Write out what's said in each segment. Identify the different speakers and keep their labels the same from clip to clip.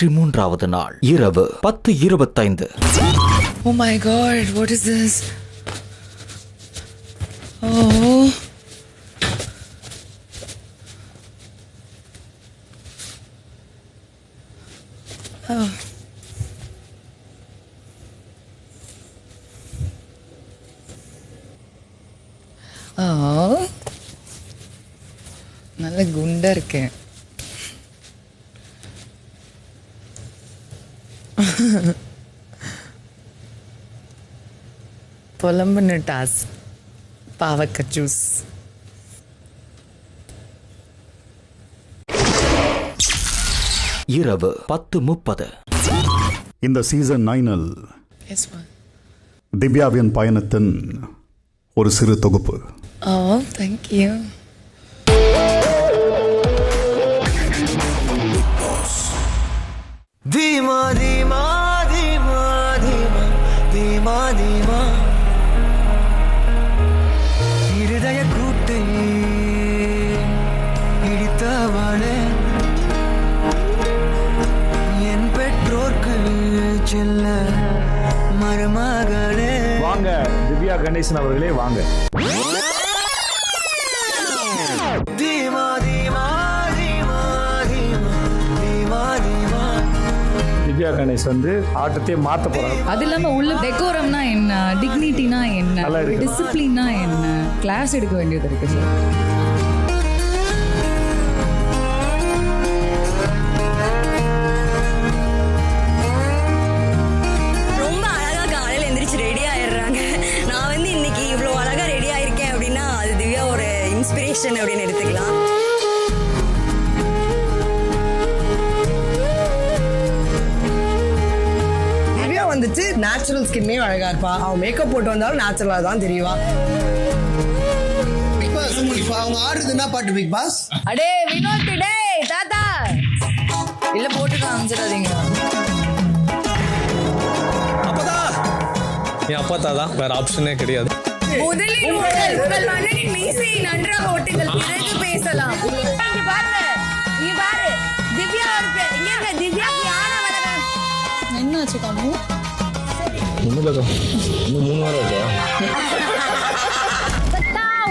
Speaker 1: வெற்றி 3வது நாள் இரவு 10:25.
Speaker 2: Oh my god, what is this? Oh. Oh. Oh. நல்ல குண்டா இருக்கேன். புலம்புன டாஸ் பாவக்க ஜூஸ்.
Speaker 1: இரவு 10:30.
Speaker 3: இந்த சீசன் 9
Speaker 2: Yes, ma'am.
Speaker 3: திவ்யாவின் பயணத்தின் ஒரு சிறு தொகுப்பு.
Speaker 2: Oh, thank you.
Speaker 4: धीमा धीमा धीमा धीमा धीमा धीमा இருதய கூட்டை இடித்தவளே என் பெற்றோர்க்கு செல்ல மருமகளே.
Speaker 5: வாங்க திவ்யா கணேசன் அவர்களே, வாங்க.
Speaker 4: धीमा धीमा धीमा धीमा धीमा धीमा.
Speaker 5: திவ்யா கணேஷ் ஆட்டத்தையே மாத்த போறாங்க.
Speaker 6: அது இல்லாம உள்ள டெக்கோரம்னா என்ன, டிக்னிட்டினா என்ன,
Speaker 5: நல்லா இருக்கு.
Speaker 6: டிசிப்ளினா என்ன, கிளாஸ் எடுக்க வேண்டியது இருக்கு சார்.
Speaker 7: ரொம்ப அழகா காலையில எந்திரிச்சு ரெடி ஆயிடுறாங்க. நான் இன்னைக்கு இவ்வளவு அழகா ரெடி ஆயிருக்கேன் அப்படின்னா அது திவ்யா ஒரு இன்ஸ்பிரேஷன் அப்படின்னு எடுத்துக்கலாம்.
Speaker 8: வந்துட்டு நேச்சுரல் ஸ்கின்னே அழகா இருப்பா. அவன் மேக்கப் போட்டு வந்தாலும் நேச்சுரலா தான் தெரியவா.
Speaker 4: இப்போ அவங்க ஆடுறது என்ன பாட்டு பிக் பாஸ்?
Speaker 6: அடே வினோத், டே தாத்தா இல்ல போட்டு காமிச்சிடாதீங்க.
Speaker 9: என் அப்பா தான், வேற ஆப்ஷனே கிடையாது.
Speaker 6: முதலில் உங்கள் மனதின் மீசையை நன்றாக ஒட்டுங்கள், பிறகு பேசலாம். இங்க பாருங்க, இங்க பாரு திவ்யா இருக்கு. இங்க இருக்க திவ்யா யானை வளர என்ன ஆச்சு காமு?
Speaker 9: இன்னும் 3 வாரம் இருக்கா?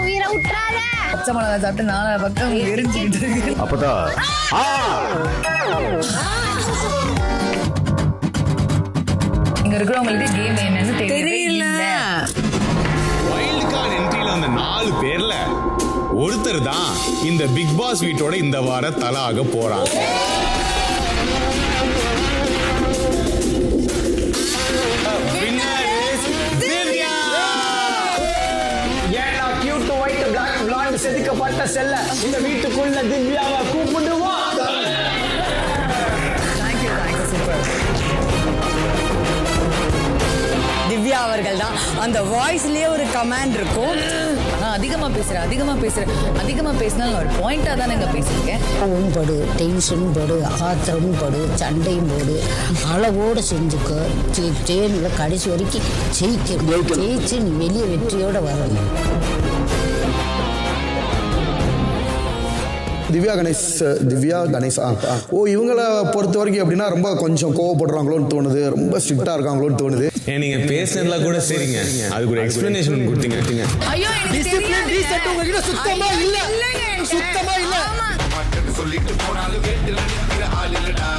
Speaker 6: உயிரை விட்டுறாத. பச்சை மிளகா சாப்பிட்டு 4 பக்கம் எரிஞ்சுக்கிட்டு இருக்கு.
Speaker 3: அப்பதான்
Speaker 6: இங்க இருக்கிறவங்களுக்கு கேம் என்னன்னு தெரியல.
Speaker 10: வைல்ட் கார்டு என்ட்ரில வந்த 4 பேர்ல ஒருத்தர் தான் இந்த பிக் பாஸ் வீட்டோட இந்த வார தல ஆக போறாங்க.
Speaker 8: செதுக்கப்பட்ட செல்ல இந்த வீட்டுக்குள்ள திவ்யாவை கூப்பிடுவா.
Speaker 7: திவ்யா அவர்கள் தான் அந்த வாய்ஸ்லயே ஒரு கமாண்ட் இருக்கும்.
Speaker 6: அதிகமா பேசினாலும் ஒரு பாயிண்டா தானே பேசிருக்கேன்.
Speaker 11: கோவம் படு, டென்ஷன் படு, ஆத்திரம் படு, சண்டையும் போடு, அளவோடு செஞ்சுக்கோ. தேனில் கடைசி வரைக்கும் ஜெயிச்சு நீ வெளியே வெற்றியோட வரணும்.
Speaker 12: திவ்யா கணேஷ் இவங்களை பொறுத்த வரைக்கும் எப்படின்னா ரொம்ப கொஞ்சம் கோவப்படுறாங்களோன்னு தோணுது, ரொம்ப ஸ்ட்ரிக்டா இருக்காங்களோன்னு தோணுது.
Speaker 10: நீங்க பேசுனதுல கூட சரிங்க, அதுக்கு ஒரு எக்ஸ்பிளனேஷன் கொடுத்தீங்க.
Speaker 6: ஐயோ
Speaker 8: உங்ககிட்ட சுத்தமா இல்ல.
Speaker 4: சொல்லிட்டு போனாலும் கேட்டு நிக்கிற ஆள் இல்லடா.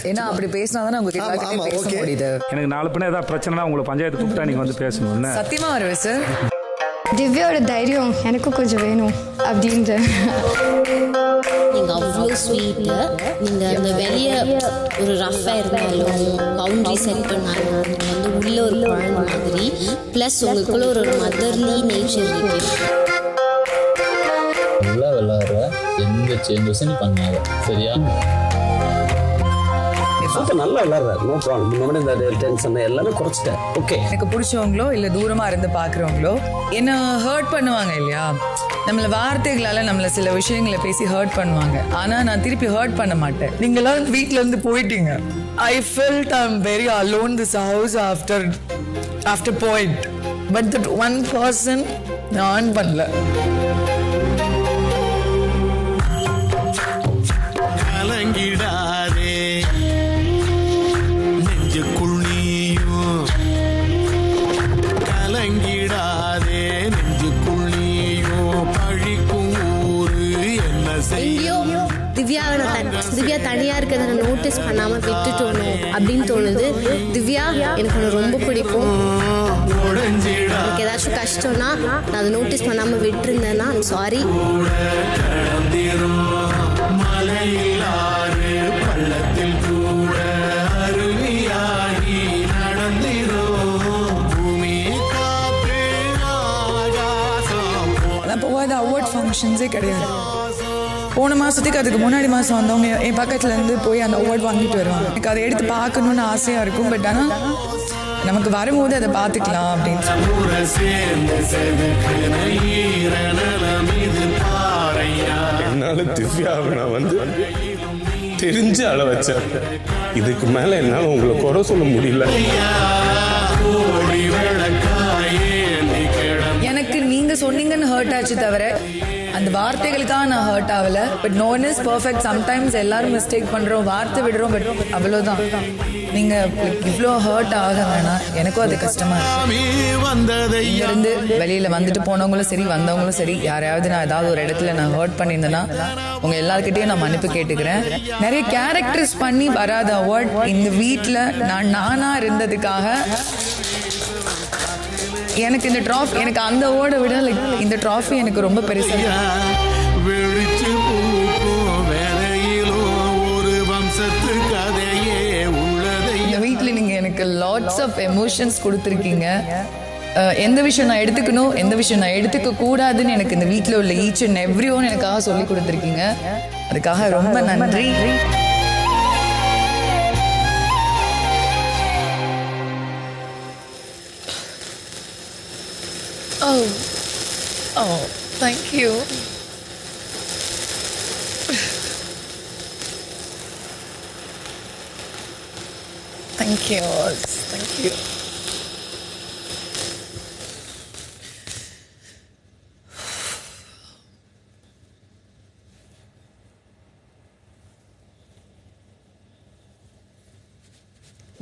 Speaker 6: ஏன்னா அப்படி பேசினாதானே உங்களுக்கு பேச முடியுது.
Speaker 5: எனக்கு 4 பேர் ஏதாவது பிரச்சனைனா உங்களை பஞ்சாயத்து கூப்பிட்டா நீங்க வந்து பேசணும்.
Speaker 6: சத்தியமா வருவேன் சார்.
Speaker 13: திவ்யாவோட தைரியம் எனக்கும் கொஞ்சம் வேணும் அப்படின்ற.
Speaker 11: நீங்கள் அவ்வளோ ஸ்வீட்டு, நீங்கள் அந்த வெளியே ஒரு ரஃப்பாக இருந்தாலும் பவுண்ட்ரி செட் பண்ணாலும் நீங்கள் உள்ள ஒரு குழந்தை மாதிரி, ப்ளஸ் உங்களுக்குள்ள ஒரு மதர்லி நேச்சர் இருக்கு.
Speaker 9: நல்லா விளையாடுற, எந்த சேஞ்சஸும் நீ பண்ணாத, சரியா?
Speaker 14: சூப்பர் நல்லா விளையாடுறாரு. No problem. முன்னாடி இந்த டென்ஷன் எல்லாமே குறைச்சிட்டேன். ஓகே.
Speaker 2: எனக்கு பிடிச்சவங்களோ இல்லை தூரமாக இருந்து பார்க்குறவங்களோ என்ன ஹர்ட் பண்ணுவாங்க இல்லையா, நம்மள வார்த்தைகளால நம்மள சில விஷயங்களை பேசி ஹர்ட் பண்ணுவாங்க. ஆனா நான் திருப்பி ஹர்ட் பண்ண மாட்டேன். நீங்களாம் வீட்ல இருந்து போயிட்டீங்க. I felt I'm very alone this house after point. But that one person நான் பண்ணல.
Speaker 4: கலங்கிடாதே நெஞ்சுக்குள் நீயும், கலங்கிடாதே நெஞ்சுக்குள் நீயும், பழிக்கும் ஊரு என்ன செய்யும்.
Speaker 11: திவ்யா தனியா இருக்கிறத நான் நோட்டீஸ் பண்ணாம விட்டுட்டோனோ அப்படின்னு தோணுது. திவ்யா எனக்கு ஒன்று ரொம்ப பிடிக்கும். எனக்கு ஏதாச்சும் கஷ்டம்னா நான் அதை நோட்டீஸ் பண்ணாம விட்டுருந்தேன்னா சாரி.
Speaker 4: மலையிலாறு பள்ளத்தில் கூட அருவியாகி நடந்திரும், பூமி காற்று ஆகாசம்.
Speaker 2: நான் போகாத அவார்ட் ஃபங்க்ஷன்ஸே கிடையாது. போன மாதத்துக்கு அதுக்கு முன்னாடி மாதம் வந்தவங்க என் பக்கத்துலேருந்து போய் அந்த அவார்ட் வாங்கிட்டு வருவாங்க. எனக்கு அதை எடுத்து பார்க்கணுன்னு ஆசையாக இருக்கும். பட் ஆனால் நமக்கு வரும்போது அதை பார்த்துக்கலாம் அப்படின்னு
Speaker 10: என்னால திவ்யாவை நான் வந்து தெரிஞ்சு அழ வச்சேன். இதுக்கு மேல என்னால உங்களை குறை சொல்ல முடியல.
Speaker 2: எனக்கு நீங்க சொன்னீங்கன்னு ஹர்ட் ஆச்சு தவிர அந்த வார்த்தைகளுக்காக நான் ஹர்ட் ஆகல. But no one is perfect. Sometimes எல்லாரும் மிஸ்டேக் பண்றோம், வார்த்தை விடுறோம். பட் அவ்வளோதான். நீங்க இவ்வளோ ஹர்ட் ஆக வேணாம். எனக்கும் அது கஷ்டமா இருக்கு. இருந்து வெளியில வந்துட்டு போனவங்களும் சரி வந்தவங்களும் சரி, யாரையாவது நான் ஏதாவது ஒரு இடத்துல நான் ஹர்ட் பண்ணியிருந்தேன்னா உங்க எல்லாருக்கிட்டையும் நான் மன்னிப்பு கேட்டுக்கிறேன். நிறைய கேரக்டர்ஸ் பண்ணி வராத அவார்ட் இந்த வீட்டில் நானா இருந்ததுக்காக எனக்கு இந்த ட்ராஃபி, எனக்கு அந்த அவார்டை விட இந்த ட்ராஃபி எனக்கு ரொம்ப பெருசு. இந்த வீட்டில் நீங்க எனக்கு லாட்ஸ் ஆஃப் எமோஷன்ஸ் கொடுத்துருக்கீங்க. எந்த விஷயம் நான் எடுத்துக்கணும், எந்த விஷயம் நான் எடுத்துக்க கூடாதுன்னு எனக்கு இந்த வீட்டில் உள்ள ஈச் அண்ட் எவ்ரி ஒன் எனக்காக சொல்லி கொடுத்துருக்கீங்க. அதுக்காக ரொம்ப நன்றி. Oh, thank you. Thank you. Thank you.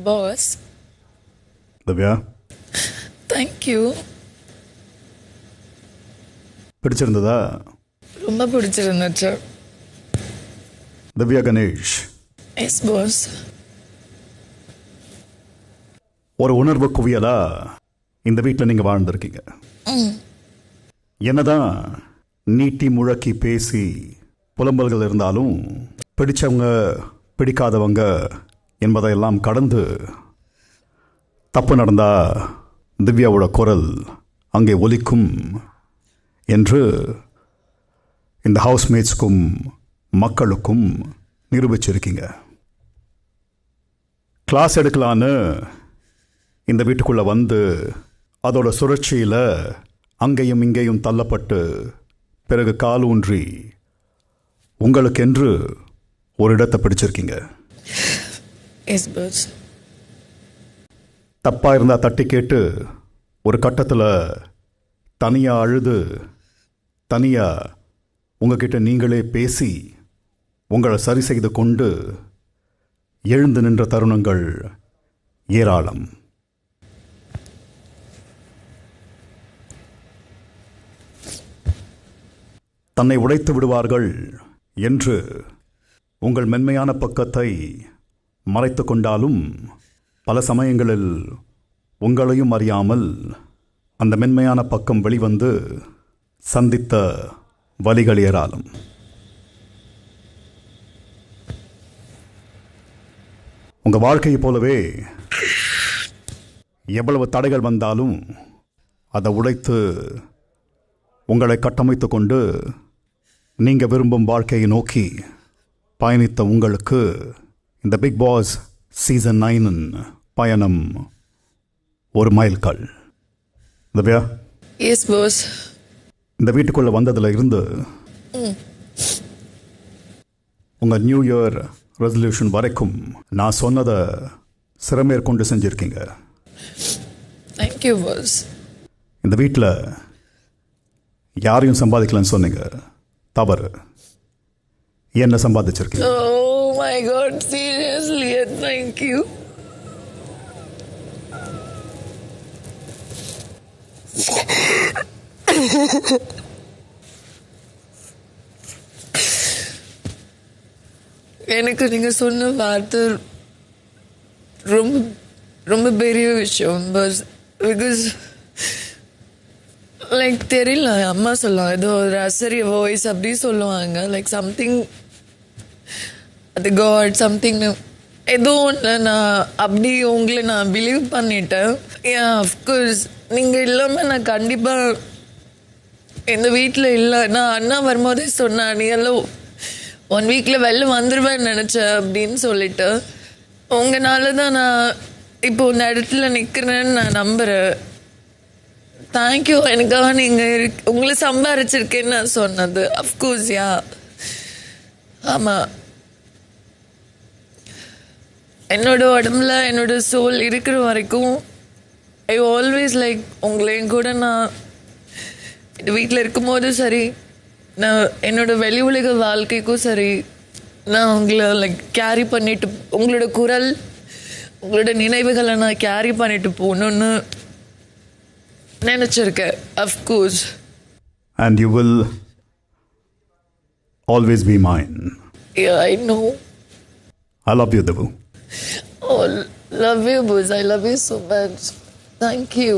Speaker 2: Boss.
Speaker 3: Divya,
Speaker 2: Thank you.
Speaker 3: பிடிச்சிருந்ததா?
Speaker 2: ரொம்ப பிடிச்சிருந்துச்சு.
Speaker 3: திவ்யா கணேஷ்.
Speaker 2: Yes boss.
Speaker 3: ஒரு உணர்வு குவியலா இந்த வீட்டில் நீங்கள் வாழ்ந்திருக்கீங்க. என்னதான் நீட்டி முழக்கி பேசி புலம்பல்கள் இருந்தாலும் பிடிச்சவங்க பிடிக்காதவங்க என்பதையெல்லாம் கடந்து தப்பு நடந்தா திவ்யாவோட குரல் அங்கே ஒலிக்கும் என்று இந்த ஹவுஸ்மேட்ஸ்க்கும் மக்களுக்கும் நிரூபிச்சிருக்கீங்க. கிளாஸ் எடுக்கலான்னு இந்த வீட்டுக்குள்ளே வந்து அதோட சுழற்சியில் அங்கேயும் இங்கேயும் தள்ளப்பட்டு பிறகு காலூன்றி உங்களுக்கென்று ஒரு இடத்தை பிடிச்சிருக்கீங்க.
Speaker 2: S pass.
Speaker 3: தப்பாக இருந்தால் தட்டி கேட்டு ஒரு கட்டத்தில் தனியாக அழுது தனியாக உங்ககிட்ட நீங்களே பேசி உங்களை சரி செய்து கொண்டு எழுந்து நின்ற தருணங்கள் ஏராளம். தன்னை உடைத்து விடுவார்கள் என்று உங்கள் மென்மையான பக்கத்தை மறைத்து கொண்டாலும் பல சமயங்களில் உங்களையும் அறியாமல் அந்த மென்மையான பக்கம் வெளிவந்து சந்தித்த வலிகள் ஏராளம். உங்கள் வாழ்க்கையைப் போலவே எவ்வளவு தடைகள் வந்தாலும் அதை உடைத்து உங்களை கட்டமைத்து கொண்டு நீங்கள் விரும்பும் வாழ்க்கையை நோக்கி பயணித்த உங்களுக்கு இந்த பிக் பாஸ் சீசன் 9 பயணம் ஒரு மைல்கல். Divya,
Speaker 2: yes boss.
Speaker 3: இந்த வீட்டுக்குள்ள வந்ததுல இருந்து உங்க நியூ இயர் ரெசல்யூஷன் வரைக்கும் நான் சொன்னதை சிறமேற்கொண்டு செஞ்சிருக்கீங்க.
Speaker 2: Thank you boss.
Speaker 3: இந்த வீட்டில் யாரையும் சம்பாதிக்கலன்னு சொன்னீங்க, தவறு. என்ன சம்பாதிச்சிருக்கீங்க?
Speaker 2: Oh my God, seriously, thank you. எனக்கு நீங்க சொன்ன வார்த்தை ரொம்ப ரொம்ப பெரிய விஷயம். பிகாஸ் லைக் தெரியல, அம்மா சொல்லுவாங்க ஏதோ ஒரு அசரிய வாய்ஸ் அப்படி சொல்லுவாங்க, லைக் சம்திங் அது காட் சம்திங் ஏதோ ஒன்று. நான் அப்படி உங்களை நான் பிலீவ் பண்ணிட்டேன். அஃப்கோர்ஸ் நீங்கள் இல்லாமல் நான் கண்டிப்பாக இந்த வீட்டில் இல்லை. நான் அண்ணா வரும்போதே சொன்னேன், நீ எல்லாம் 1 வீக்கில் வெளில வந்துடுவேன்னு நினச்சேன் அப்படின்னு சொல்லிட்டு. உங்களால தான் நான் இப்போ இந்த இடத்துல நிற்கிறேன்னு நான் நம்புகிறேன். தேங்க்யூ. எனக்காக நீங்கள் உங்களை சம்பாரிச்சிருக்கேன்னு நான் சொன்னது. அஃப்கோர்ஸ் யா, ஆமாம். என்னோட உடம்புல என்னோட சோல் இருக்கிற வரைக்கும் ஐ ஆல்வேஸ் லைக் உங்களையும் கூட நான் இந்த வீட்டில் இருக்கும்போதும் சரி, நான் என்னோட வெளி உலக வாழ்க்கைக்கும் சரி, நான் உங்களை லைக் கேரி பண்ணிட்டு, உங்களோட குரல் உங்களோட நினைவுகளை நான் கேரி பண்ணிட்டு போகணுன்னு நினச்சிருக்கேன். Of course.
Speaker 3: And you will always be mine.
Speaker 2: Yeah, I know.
Speaker 3: I love you, Devu.
Speaker 2: Oh, love you, boys. I love you so much. Thank you.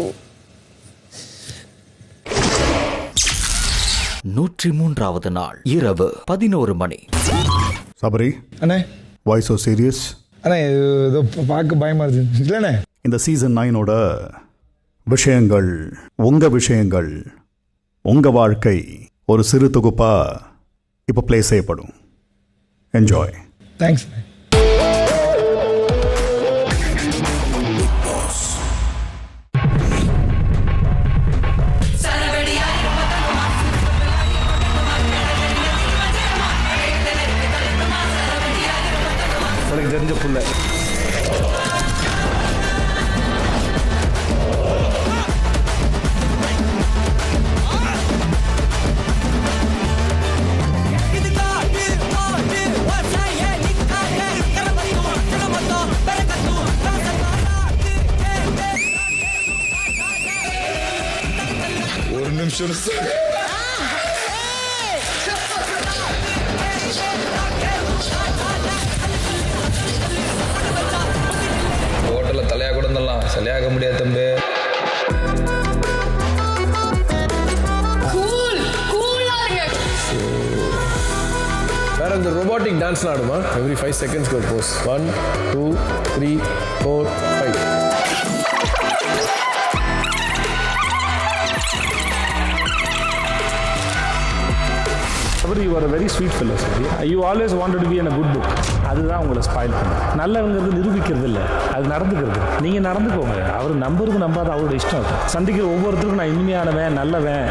Speaker 1: 103வது நாள் இரவு 11 மணி.
Speaker 3: சபரி
Speaker 5: அண்ணே,
Speaker 3: why so serious?
Speaker 5: அண்ணே ஏதோ பார்க்க பயமா இருக்கு இல்லைண்ணே.
Speaker 3: இந்த சீசன் 9ஓட விஷயங்கள், உங்க விஷயங்கள், உங்க வாழ்க்கை ஒரு சிறு தொகுப்பா இப்போ ப்ளே செய்யப்படும். என்ஜாய்.
Speaker 5: தேங்க்ஸ். எனக்கு தெரிஞ்ச புள்ள
Speaker 10: ஒரு நிமிஷம்
Speaker 9: ஹோட்டலில் தலையாக கூட இருந்தலாம், சரியாக முடியாது தம்பி.
Speaker 15: வேற இந்த ரொபாட்டிக் டான்ஸ்லாம் ஆடுமா? எவ்ரி 5 செகண்ட்ஸ்க்கு ஒரு போஸ். 1 2 3 4 5.
Speaker 5: அவர் you are a very sweet fellow sir. You always wanted to be in a good book. அதுதான் உங்களை ஸ்பாயில் பண்ணும். நல்லவங்கிறது நிரூபிக்கிறது இல்லை, அது நடந்துக்கிறது. நீங்கள் நடந்துக்கோங்க. அவர் நம்புறது நம்பாத அவரோட இஷ்டம். சந்திக்கிற ஒவ்வொருத்தருக்கும் நான் இனிமையானவன், நல்லவன்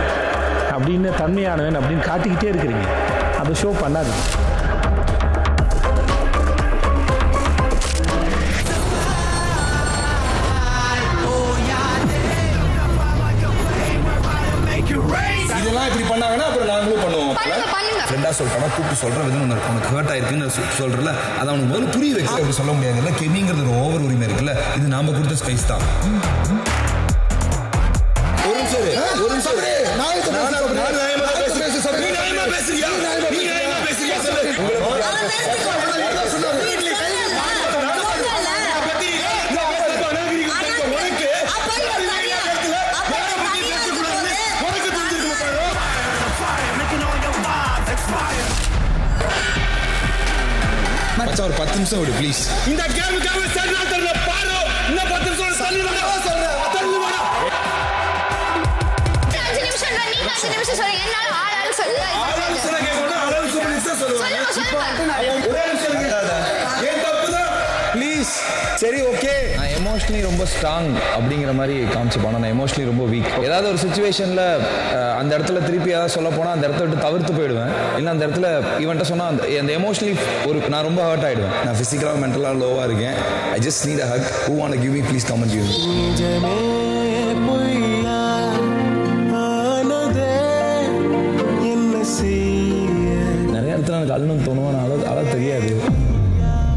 Speaker 5: அப்படின்னு, தன்மையானவன் அப்படின்னு காட்டிக்கிட்டே இருக்கிறீங்க. அதை ஷோ பண்ணாது.
Speaker 10: இதெல்லாம் இப்படி பண்ணாங்கன்னா அப்புறம் நாங்களும் பண்ணுவோம்.
Speaker 16: ஃப்ரெண்டா சொல்லிட்டானா கூப்பிட்டு சொல்ற விதம் ஒன்று இருக்கும். உனக்கு ஹர்ட் ஆயிருக்குன்னு சொல்றல, அதை அவனுக்கு முதல்ல புரிய வைக்க அப்படி சொல்ல முடியாதுல்ல. கெமிங்கிறது ஒரு ஓவர் உரிமை இருக்குல்ல, இது நாம கொடுத்த ஸ்பைஸ் தான். ஒரு நிமிஷம் மச்சான் ஒரு 10 நிமிஷம் விடு ப்ளீஸ்.
Speaker 10: இந்த கேமுக்காக சென்ட்ரா தரல பாரு. இன்னும் 10 நிமிஷம் தள்ளி வா. தள்ளி வா.
Speaker 6: 5 நிமிஷம் தான். நீங்க 5 நிமிஷம் சொல்றீங்க. என்னால ஆளால சொல்லுங்க.
Speaker 10: ஆளால சொல்ல கேக்குறேன். ஆளால சொல்ல நிமிஷம் சொல்லுவாங்க. இப்போ ஒரே நிமிஷம் ஏன் தப்பு தான் ப்ளீஸ்.
Speaker 16: சரி ஓகே.
Speaker 9: நான் எமோஷனலி ரொம்ப ஸ்ட்ராங் அப்படிங்கிற மாதிரி காமிச்சுப்போம். நான் எமோஷனலி ரொம்ப வீக். ஏதாவது ஒரு சுச்சுவேஷனில் அந்த இடத்துல திருப்பி ஏதாவது சொல்ல போனால் அந்த இடத்த விட்டு தவிர்த்து போயிடுவேன். இல்லை அந்த இடத்துல இவன்ட்ட சொன்னால் அந்த எமோஷனலி நான் ரொம்ப ஹர்ட் ஆகிடுவேன்.
Speaker 16: நான் ஃபிசிக்கலாக மென்டலாக லோவாக இருக்கேன். I just need a hug. Who want to give me please come and give me.
Speaker 9: நிறைய இடத்துல எனக்கு அழுன்னு தோணும். ஆனால் அழ தெரியாது.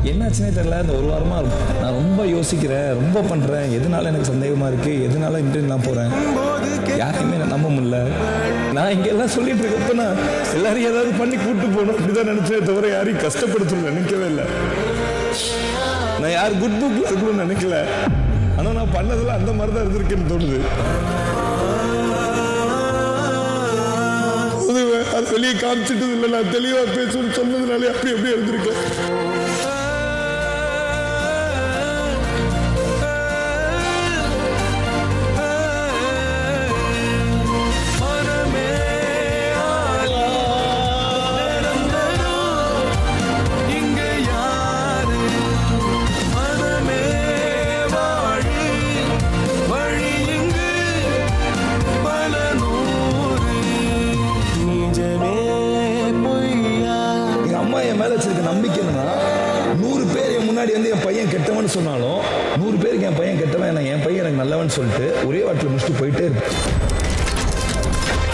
Speaker 9: என்னாச்சுன்னே தெரியல. இந்த ஒரு வாரமாக நான் ரொம்ப யோசிக்கிறேன், ரொம்ப பண்ணுறேன். எதனால எனக்கு சந்தேகமாக இருக்குது, எதனால இன்டர்வியூ நான் போகிறேன், யாரையுமே நான் நம்ப முடியல. நான் இங்கே எல்லாம் சொல்லிட்டு இருக்கப்ப நான் எல்லாரையும் ஏதாவது பண்ணி கூப்பிட்டு போகணும் அப்படிதான் நினச்சேன் தவிர யாரையும் கஷ்டப்படுத்தணும்னு நினைக்கவே இல்லை. நான் யார் குட் புக்கில் இருக்கணும்னு நினைக்கல. ஆனால் நான் பண்ணதெல்லாம் அந்த மாதிரி தான் இருந்திருக்கேன்னு தோணுது. அது வெளியே காமிச்சிட்டது இல்லை. நான் தெளிவாக பேசணும்னு சொன்னதுனாலே அப்படி அப்படியே இருந்திருக்கேன். நம்பிக்கை என்னன்னா 100 பேர் என் முன்னாடி வந்து என் பையன் கெட்டவன் சொன்னாலும் 100 பேருக்கு என் பையன் கெட்டவன், என் பையன் எனக்கு நல்லவன் சொல்லிட்டு ஒரே வாட்டில் முடிச்சுட்டு போயிட்டே இருப்பேன்.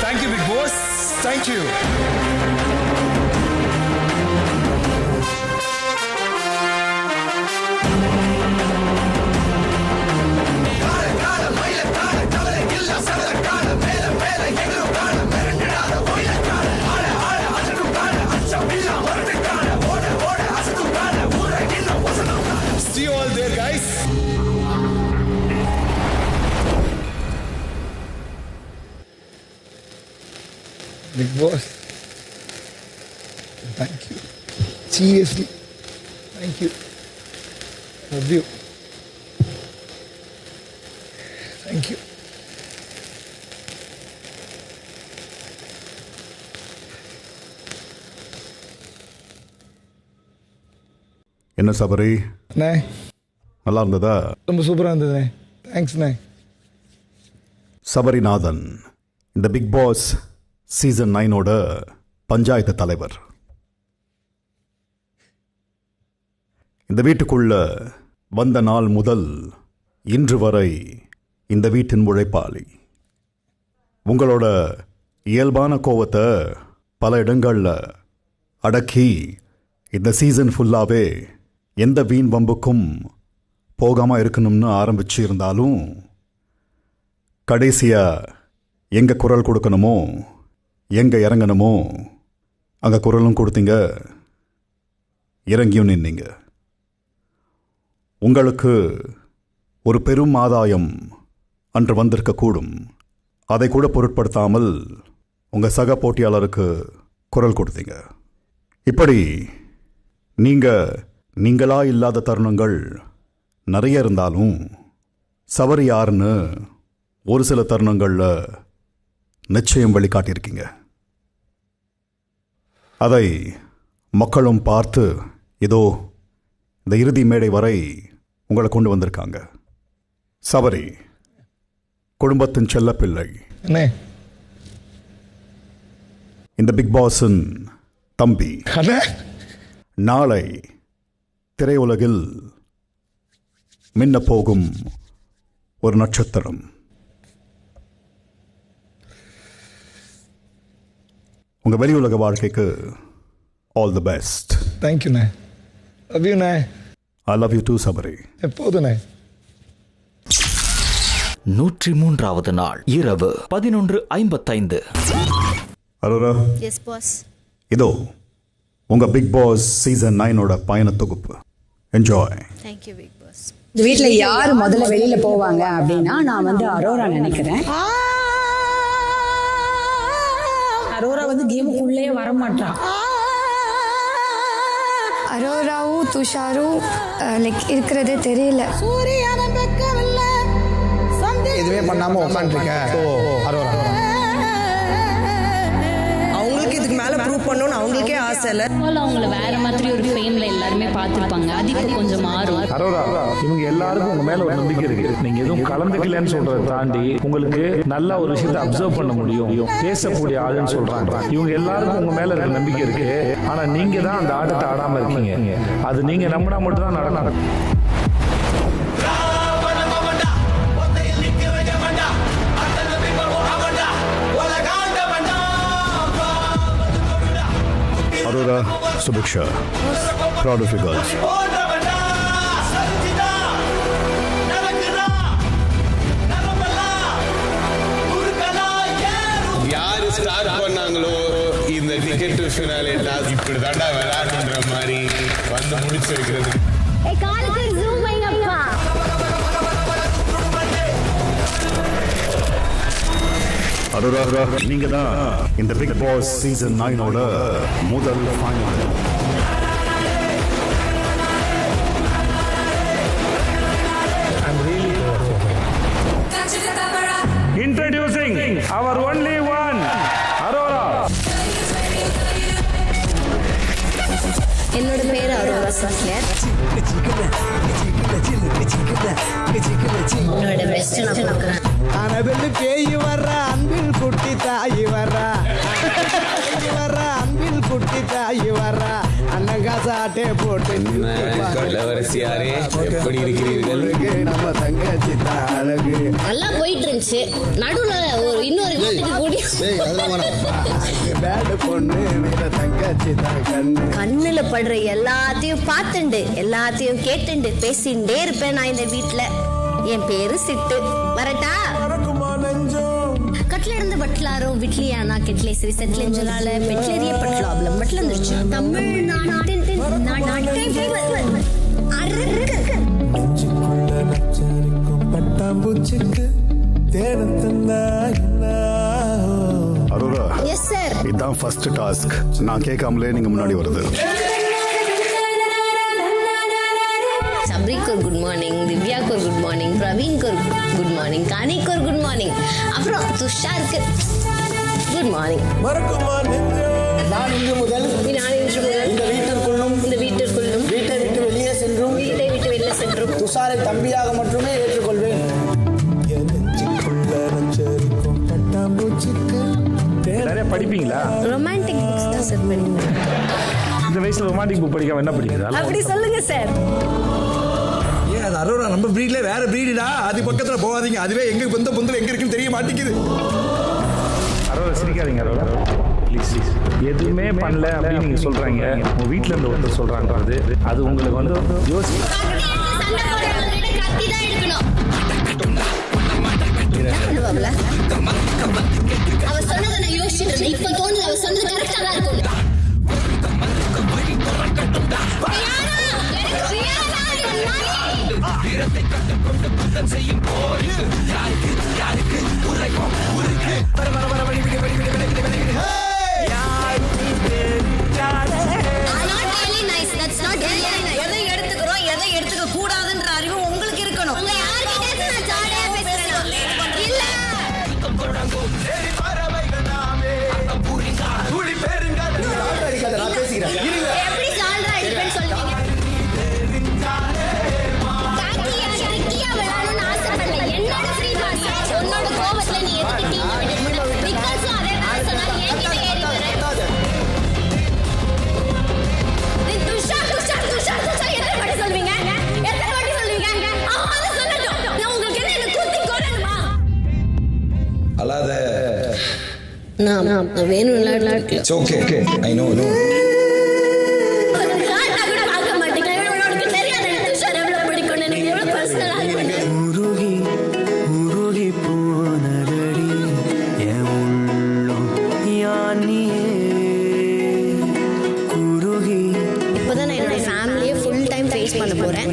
Speaker 16: Thank you big boss. Thank you. See you all there, guys.
Speaker 9: Big Boss, thank you. Seriously, thank you. Love you. Thank you.
Speaker 3: என்ன சபரி,
Speaker 9: அண்ணே
Speaker 3: நல்லா இருந்ததா?
Speaker 9: ரொம்ப சூப்பராக இருந்ததுண்ணே. தேங்க்ஸ்ண்ணே.
Speaker 3: சபரிநாதன் இந்த பிக் பாஸ் சீசன் 9ஓட பஞ்சாயத்து தலைவர். இந்த வீட்டுக்குள்ள வந்த நாள் முதல் இன்று வரை இந்த வீட்டின் உழைப்பாளி. உங்களோட இயல்பான கோவத்தை பல இடங்களில் அடக்கி இந்த சீசன் ஃபுல்லாகவே எந்த வீண் வம்புக்கும் போகாமல் இருக்கணும்னு ஆரம்பிச்சு இருந்தாலும் கடைசியாக எங்கே குரல் கொடுக்கணுமோ, எங்கே இறங்கணுமோ அங்கே குரலும் கொடுத்தீங்க, இறங்கியும் நின்னீங்க. உங்களுக்கு ஒரு பெரும் ஆதாயம் அன்று வந்திருக்கக்கூடும். அதை கூட பொருட்படுத்தாமல் உங்கள் சக போட்டியாளருக்கு குரல் கொடுத்தீங்க. இப்படி நீங்களா இல்லாத தருணங்கள் நிறைய இருந்தாலும் சபரி யாருன்னு ஒரு சில தருணங்களில் நிச்சயம் வெளிக்காட்டியிருக்கீங்க. அதை மக்களும் பார்த்து இதோ இந்த இறுதி மேடை வரை உங்களை கொண்டு வந்திருக்காங்க. சபரி குடும்பத்தின் செல்லப்பிள்ளை. இந்த பிக் பாஸின் தம்பி. நாளை திரையுலகில் மின்ன போகும் ஒரு நட்சத்திரம். உங்க வெளியுலக வாழ்க்கைக்கு ஆல் தி பெஸ்ட்.
Speaker 9: தேங்க்யூண்ணே. லவ் யூண்ணே.
Speaker 3: I love you too Sabari.
Speaker 9: எப்போதுண்ணே.
Speaker 1: 103வது நாள் இரவு 11:55.
Speaker 3: அரோரா.
Speaker 11: Yes boss.
Speaker 3: இதோ உங்க பிக் பாஸ் சீசன் 9ஓட பயண தொகுப்பு. Enjoy.
Speaker 11: Thank you Bigg Boss.
Speaker 17: இந்த வீட்ல யார் முதல்ல வெளியில போவாங்க அப்படின்னா நான் வந்து அரோரா நினைக்கிறேன். அரோரா வந்து கேமுக்குள்ளே வரமாட்டான்.
Speaker 13: அரோராவும் துஷாரும் லைக் இருக்கிறதே தெரியல.
Speaker 8: எதுவுமே பண்ணாம உட்காந்துருக்கேன். அவங்களுக்கு இதுக்கு மேல ப்ரூவ் ப்ரூவ் பண்ணணும்னு அவங்களுக்கே ஆசை இல்லை.
Speaker 18: அவங்கள வேற மாதிரி ஒரு ஃபேம்ல எல்லாருமே பார்த்துருப்பாங்க. அது இப்போ கொஞ்சம் மாறும்.
Speaker 5: அரோரா, இவங்க எல்லாருக்கும் உங்க மேல ஒரு நம்பிக்கை இருக்கு. நீங்க எதுவும் கலந்துக்கலன்னு சொல்றதை தாண்டி உங்களுக்கு நல்ல ஒரு விஷயத்தை அப்சர்வ் பண்ண முடியும், பேசக்கூடிய ஆளுன்னு சொல்றாங்க. இவங்க எல்லாருக்கும் உங்க மேல இருக்க நம்பிக்கை இருக்கு. ஆனா நீங்க தான் அந்த ஆட்டத்தை ஆடாம இருக்கீங்க. அது நீங்க நம்பினா மட்டும் தான் நடக்கும்.
Speaker 3: Aurora, Subiksha, proud of you girls.
Speaker 10: யாரு ஸ்டார்ட் பண்ணாங்களோ இந்த டிக்கெட் டு ஃபினாலே டாஸ்க் இப்படி தாண்டா விளையாடுன்ற மாதிரி வந்து முடிச்சு வைக்கிறது.
Speaker 3: அரோரா, நீங்க தான் இந்த பிக் பாஸ் சீசன் 9ஓட முதல் final.
Speaker 5: Introducing our only one, Aurora.
Speaker 11: என்னோட பேர் அரோரா சாக்லேர். உன்னோட பெஸ்ட் நான் பார்க்குறேன்.
Speaker 4: அனபெல்லு பேய் வர்ற அன்பில் குட்டி தாயி வர்றா, வர்ற அன்பில் குட்டி தாயி வர்றா, அன்னங்காசாட்டே போட்டு
Speaker 10: இளவரசியாரே எப்படி இருக்கிறீர்கள்?
Speaker 4: நம்ம தங்கச்சி அழகு
Speaker 11: நல்லா போயிட்டு இருந்துச்சு. நடுவுல ஒரு இன்னொரு
Speaker 4: பொண்ணு தங்கச்சி தான் கண்ணு
Speaker 11: கண்ணுல படுற எல்லாத்தையும் பார்த்துண்டு எல்லாத்தையும் கேட்டுண்டு பேசிண்டே இருப்பேன் நான் இந்த வீட்டுல. என் பேரு சிட்டு. வரட்டா? கட்ல இருந்து பட்லாரும் விட்லியானா கெட்லேசரி செட்லெஞ்சலால பெட்லேரிய பட்லாப்லம் பட்லந்துருச்சு. தமிழ்நாட்டின்
Speaker 4: பட்டாம்பூச்சிக்கு
Speaker 3: அரோரா,
Speaker 11: எஸ் சார்.
Speaker 3: இதுதான் ஃபர்ஸ்ட் டாஸ்க். நான் கேட்காமலே நீங்க முன்னாடி வருது.
Speaker 11: சப்ரிக்கு ஒரு குட் மார்னிங், திவ்யாக்கு ஒரு குட் மார்னிங், பிரவீன்க்கு ஒரு குட் மார்னிங், கனிக்கு ஒரு குட் மார்னிங், அப்புறம் துஷாருக்கு குட் மார்னிங்.
Speaker 4: நான் இன்று முதல் இந்த வீட்டிற்குள்ளும் வீட்டை விட்டு வெளியே சென்றும் துஷாரை தம்பியாக மட்டுமே ஏற்றுக்கொள்வேன்.
Speaker 5: நிறைய படிப்பீங்களா?
Speaker 11: ரொமான்டிக் புக்ஸ் தான் சார் படிப்பேன்.
Speaker 5: இந்த வயசுல ரொமான்டிக் புக் படிக்காம என்ன படிக்கிறது?
Speaker 11: அப்படி சொல்லுங்க சார்.
Speaker 16: அது அரோரா நம்ம பிரீட்ல வேற பிரீடா. அது பக்கத்துல போகாதீங்க. அதுவே எங்க சொந்த பொந்தல் எங்க இருக்குன்னு தெரிய மாட்டேங்குது.
Speaker 5: அரோரா சிரிக்காதீங்க. அரோரா ப்ளீஸ். எதுவுமே பண்ணல அப்படின்னு நீங்க சொல்றாங்க. உங்க வீட்டுல இருந்து ஒருத்தர் சொல்றான்றது அது உங்களுக்கு வந்து யோசி.
Speaker 11: அவ சொன்னதை நான் யோசிச்சுட்டு இப்ப தோணுது அவ சொன்னது கரெக்டா தான் இருக்கும்.
Speaker 7: எதை எடுத்துக்கிறோம் எதை எடுத்துக்க கூடாதுன்ற அறிவு உங்களுக்கு இருக்கணும்.
Speaker 11: எப்படி ஜால்ரா அடிப்பேன்னு சொல்லுவீங்க? விளையாடணும்னு ஆசைப்படல. என்னோட ஃப்ரீ பாஸ். உன்னோட கோபத்துல நீ எதுக்கு டீம் விட்டு பிகாஸ் அதே தான் சொன்னாலும் என்கிட்ட ஏறி வர. துஷார் எத்தனை வாட்டி சொல்லுவீங்க? அவங்க சொல்லட்டும். உங்களுக்கு என்ன குத்தி கொள்ளணுமா?
Speaker 9: அல்லாத
Speaker 11: நான் வேணும் விளையாடலாம்.
Speaker 9: It's okay. I know.
Speaker 4: உருகி போனதடி என் உள்ளம் யானியே குருகி.
Speaker 11: இப்போதான் நான் என்னோட ஃபேமிலியை ஃபுல் டைம் ஃபேஸ் பண்ண போறேன்.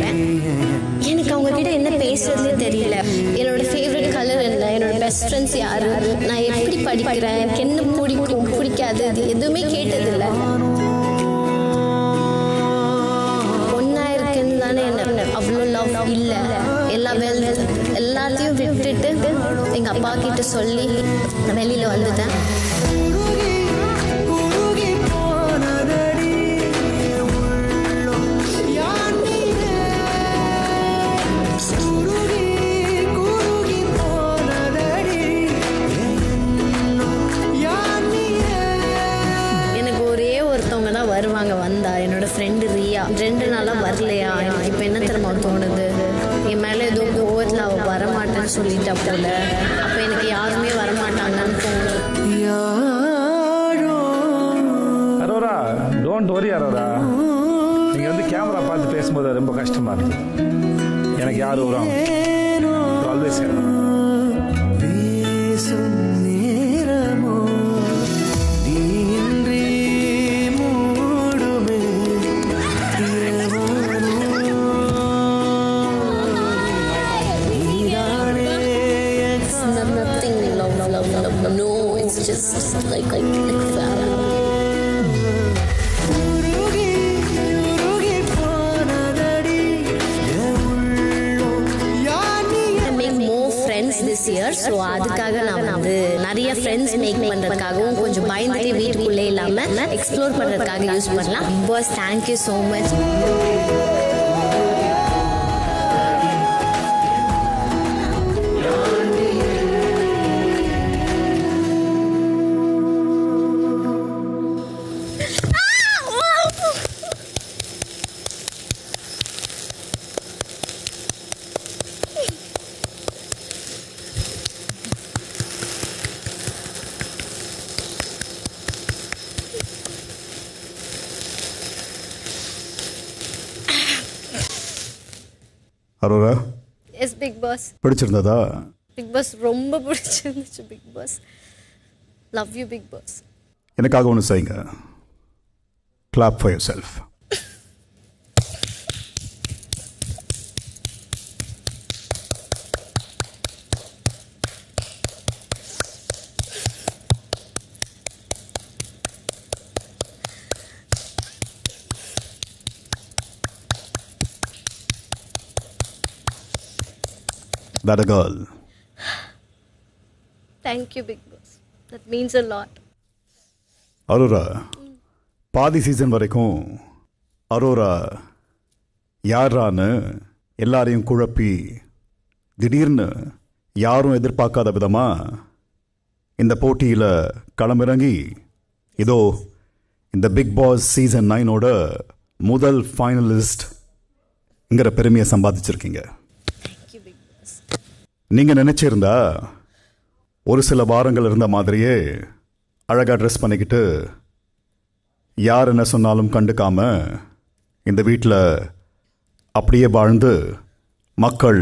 Speaker 11: எனக்கு அவங்க கிட்ட என்ன பேசுறதுன்னு தெரியல. என்னோட ஃபேவரட் கலர் என்ன, என்னோட பெஸ்ட் ஃப்ரெண்ட்ஸ் யாரு, நான் எப்படி படிக்கிறேன், எனக்கு என்ன பிடிக்கும் பிடிக்காது, அது எதுவுமே கேட்டதில்லை. ஒன்னா இருக்குன்னு தானே என்ன அவ்வளோ லவ் இல்லை. எல்லாத்தையும் விட்டுட்டு எங்க அப்பா கிட்ட சொல்லி வெளியில வந்துட்டேன்.
Speaker 4: உருகி
Speaker 11: ஃப்ரெண்டு ரியா 2 நாளாக வரலையா, எனக்கு இப்போ என்ன தெரியுமா தோணுது, என் மேலே ஏதோ கோவத்தில் அவள் வரமாட்டேன்னு சொல்லிட்டா போல, அப்போ எனக்கு யாருமே வரமாட்டாங்கன்னு தோணுது.
Speaker 5: Arora, don't worry Arora. நீங்கள் வந்து கேமரா பார்த்து பேசும்போது ரொம்ப கஷ்டமாக இருக்கு. எனக்கு யார் வரும் always
Speaker 11: No, it's just like this year. So அதுக்காக நான் வந்து நிறைய ஃப்ரெண்ட்ஸ் மேக் பண்றதுக்காகவும் கொஞ்சம் பயந்துட்டே வீட்டுக்குள்ளே இல்லாம எக்ஸ்ப்ளோர் பண்றதுக்காக யூஸ் பண்ணலாம். Boss, thank you so much.
Speaker 3: Aurora,
Speaker 11: yes Bigg Boss.
Speaker 3: பிடிச்சிருந்ததா?
Speaker 11: பிக் பாஸ் ரொம்ப பிடிச்சிருந்துச்சு பிக் பாஸ். Love you Bigg Boss.
Speaker 3: எனக்காக ஒன்று செய்யுங்க. Clap for yourself. That a girl.
Speaker 11: Thank you big boss. That means a lot.
Speaker 3: Arora, பாதி சீசன் வரைக்கும் அரோரா யாரான்னு எல்லாரையும் குழப்பி திடீர்னு யாரும் எதிர்பார்க்காத விதமாக இந்த போட்டியில் களமிறங்கி இதோ இந்த பிக் பாஸ் சீசன் 9 முதல் ஃபைனலிஸ்ட்ங்கிற பெருமையை சம்பாதிச்சிருக்கீங்க. நீங்கள் நினச்சிருந்தா ஒரு சில வாரங்கள் இருந்த மாதிரியே அழகாக ட்ரெஸ் பண்ணிக்கிட்டு யார் என்ன சொன்னாலும் கண்டுக்காம இந்த வீட்டில் அப்படியே வாழ்ந்து மக்கள்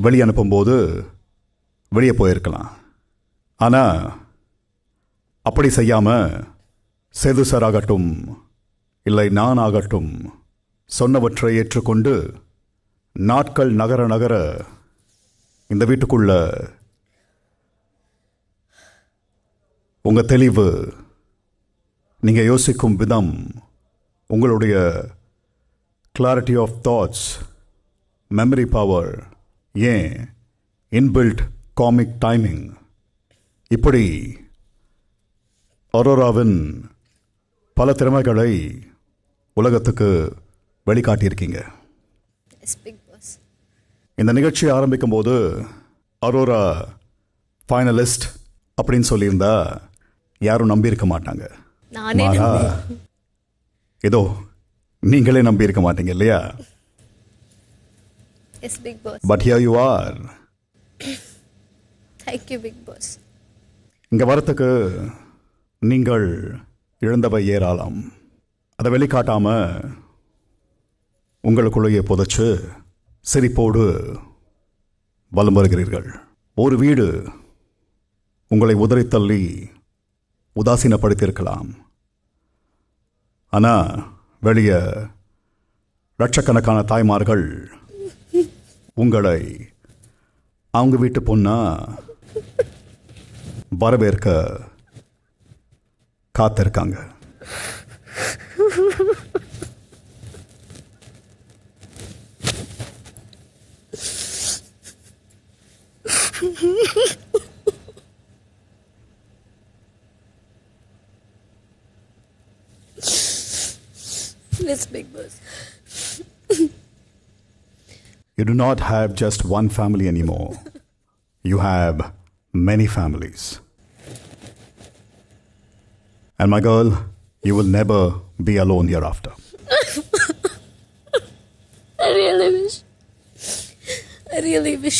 Speaker 3: வெளியே அனுப்பும்போது வெளியே போயிருக்கலாம். ஆனால் அப்படி செய்யாமல் சேது சார் ஆகட்டும் இல்லை நான் ஆகட்டும் சொன்னவற்றை ஏற்றுக்கொண்டு நாட்கள் நகர நகர இந்த வீட்டுக்குள்ள உங்கள் தெளிவு, நீங்கள் யோசிக்கும் விதம், உங்களுடைய clarity of thoughts, memory power, ஏன் இன்பில்ட் காமிக் டைமிங், இப்படி அரோராவின் பல திறமைகளை உலகத்துக்கு வெளிக்காட்டியிருக்கீங்க. இந்த நிகழ்ச்சியை ஆரம்பிக்கும் போது அரோரா ஃபைனலிஸ்ட் அப்படின்னு சொல்லியிருந்தா யாரும் நம்பியிருக்க மாட்டாங்க. ஏதோ நீங்களே நம்பியிருக்க மாட்டீங்க இல்லையா? But here you are.
Speaker 11: Thank you big boss.
Speaker 3: இங்கே வரத்துக்கு நீங்கள் இழந்தவை ஏராளம். அதை வெளிக்காட்டாமல் உங்களுக்குள்ளேயே புதைச்சு சிரிப்போடு வலம் வருகிறீர்கள். ஒரு வீடு உங்களை உதறி தள்ளி உதாசீனப்படுத்தியிருக்கலாம். ஆனால் வெளியே லட்சக்கணக்கான தாய்மார்கள் உங்களை அவங்க வீட்டு பொண்ணா வரவேற்க காத்திருக்காங்க.
Speaker 11: Yes, big boss.
Speaker 3: You do not have just one family anymore. You have many families. And my girl, you will never be alone hereafter.
Speaker 11: I really wish.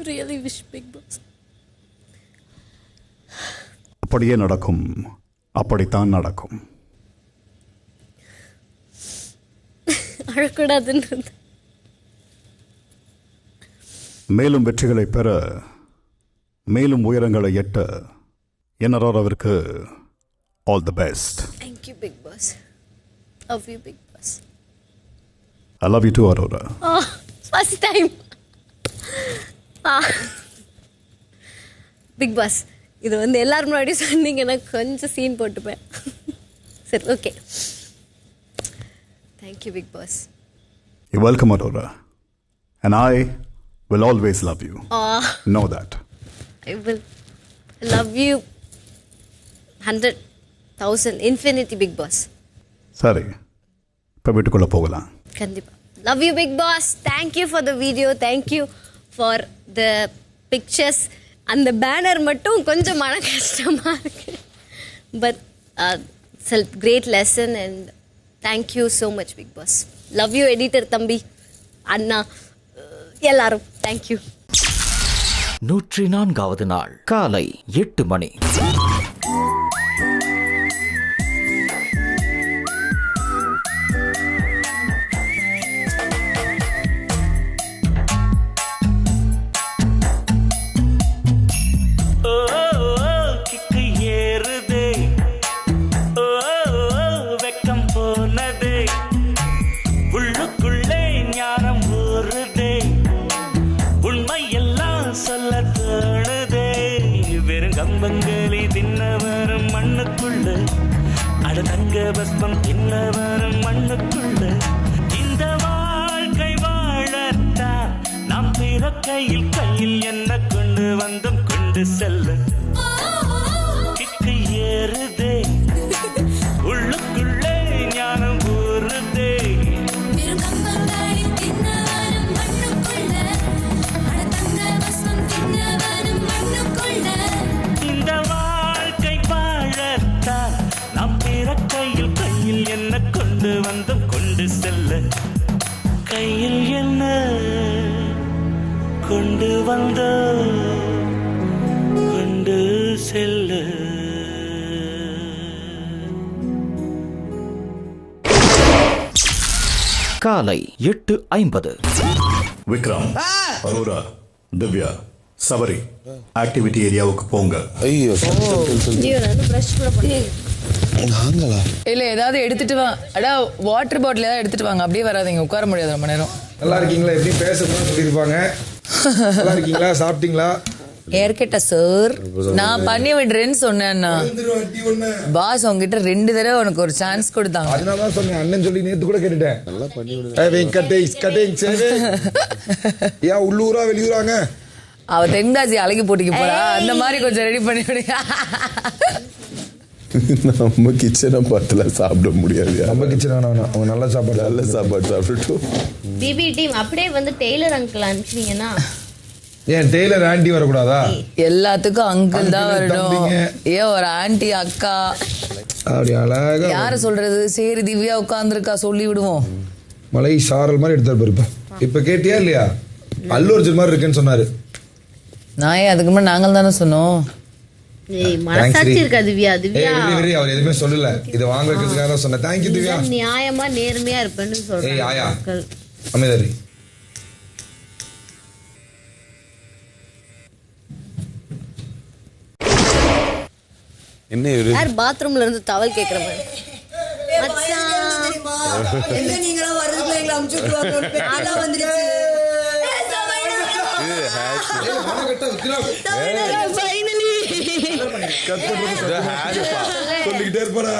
Speaker 11: Really wish, Big Boss.
Speaker 3: அப்படியே நடக்கும், அப்படித்தான் நடக்கும்.
Speaker 11: அழக்கூடாதுன்றது.
Speaker 3: மேலும் வெற்றிகளை பெற, மேலும் உயரங்களை எட்ட என் அரோராவிற்கு all the best.
Speaker 11: Thank you, Big Boss. Love you, Big Boss.
Speaker 3: I love you too, Aurora.
Speaker 11: Oh, first time. Big Boss, இது வந்து எல்லாரும் முன்னாடி சொன்னீங்கன்னா கொஞ்சம் சீன் போட்டுப்பேன். சரி, okay. Thank you, Big Boss.
Speaker 3: You're welcome, Aurora. And I will always love you. Know that.
Speaker 11: I will love you 100,000 infinity, Big Boss.
Speaker 3: சரி, இப்போ வீட்டுக்குள்ளே போகலாம்.
Speaker 11: கண்டிப்பா. Love you, Big Boss. Thank you for the video. Thank you for the pictures. அந்த banner மட்டும் கொஞ்சம் மன கஷ்டமா இருக்கு. But it's a great lesson and thank you so much, Big Boss. Love you, editor தம்பி, அண்ணா, எல்லாரும். Thank you.
Speaker 1: 104வது நாள் காலை 8 மணி.
Speaker 19: கம்பங்களி தின்னவரும் மண்ணுக்குள்ள, அடதங்க பஸ்பம் தின்னவரும் மண்ணுக்குள்ள. இந்த வாழ்க்கை வாழத்தான் நாம் பிறக்கையில் கையில் என்ன கொண்டு வந்தும் கொண்டு செல்ல கிக்கு ஏறுதே, உள்ளுக்குள்ளே ஞானம் ஊறுதே. இந்த வாழ்க்கை வாழத்தான் நாம் பிறக்கையில் கையில் என்ன கொண்டு வந்தும் கொண்டு செல்ல, கையில் என்ன கொண்டு வந்த கொண்டு செல்ல.
Speaker 1: காலை 8:50.
Speaker 3: விக்ரம், அரோரா, திவ்யா, சபரி ஆக்டிவிட்டி ஏரியாவுக்கு போங்க. ஐயோ,
Speaker 2: நாங்களா? இல்ல, ஏதாவது எடுத்துட்டு வா. அடா, வாட்டர் பாட்டில் ஏதாவது எடுத்துட்டு வாங்க. அப்படியே வராதீங்க, உட்கார முடியாது ரொம்ப நேரம்.
Speaker 9: நல்லா இருக்கீங்களா? எப்படி பேசணும்னு சொல்லியிருப்பாங்க. நல்லா இருக்கீங்களா? சாப்பிட்டீங்களா?
Speaker 2: ஏற்கட்ட சார், நான் பண்ணி விடுறேன்னு சொன்னேன்னா பாஸ் உங்ககிட்ட 2 தடவை உனக்கு ஒரு சான்ஸ் கொடுத்தாங்க.
Speaker 9: அதனால சொன்னேன், அண்ணன் சொல்லி நேத்து கூட கேட்டுட்டேன். நல்லா பண்ணி விடுங்க. உள்ளூரா வெளியூராங்க?
Speaker 2: அவ தென்காசி அழகி போட்டிக்கு போறா, அந்த மாதிரி கொஞ்சம் ரெடி பண்ணி விடுங்க.
Speaker 20: நம்ம கிச்சனை பார்த்துல சாப்பிட முடியாது.
Speaker 9: நம்ம கிச்சன் அவங்க நல்ல சாப்பாடு
Speaker 20: சாப்பிட்டு
Speaker 11: பிபி டீம் அப்படியே வந்து டெய்லர் அங்கிள் அனுப்பிச்சீங்கன்னா.
Speaker 9: ஏன் டெய்லர் ஆண்டி வரக்கூடாதா?
Speaker 2: எல்லாத்துக்கும் அங்கிள் தான் வரணும். ஏன் ஒரு ஆண்டி அக்கா
Speaker 9: அப்படி அழகா
Speaker 2: யார சொல்றது? சரி, திவ்யா உட்கார்ந்துருக்கா, சொல்லி விடுவோம்.
Speaker 9: மலை சாரல் மாதிரி எடுத்தாரு. இப்ப கேட்டியா இல்லையா? அல்லு அர்ஜுன் மாதிரி இருக்குன்னு சொன்னாரு.
Speaker 2: நான் அதுக்கு முன்னாடி நாங்கள் தானே சொன்னோம்.
Speaker 11: மனசாட்சி இருக்கா திவ்யா? திவ்யா
Speaker 9: அவர் எதுவுமே சொல்லல, இதை வாங்க வைக்கிறதுக்காக தான் சொன்னேன். தேங்க்யூ திவ்யா.
Speaker 11: நியாயமா நேர்மையா இருப்பேன்னு சொல்றேன்.
Speaker 9: அமைதரி
Speaker 20: என்ன
Speaker 11: யார் பாத்ரூம்ல இருந்து தவல் கேக்குற மாதிரி?
Speaker 8: நீங்களா வரதுக்குள்ள எங்களை அமுச்சு விட்டுருவாங்க. அதான் வந்துருச்சு.
Speaker 20: சொல்லிக்கிட்டே இருப்பாரு.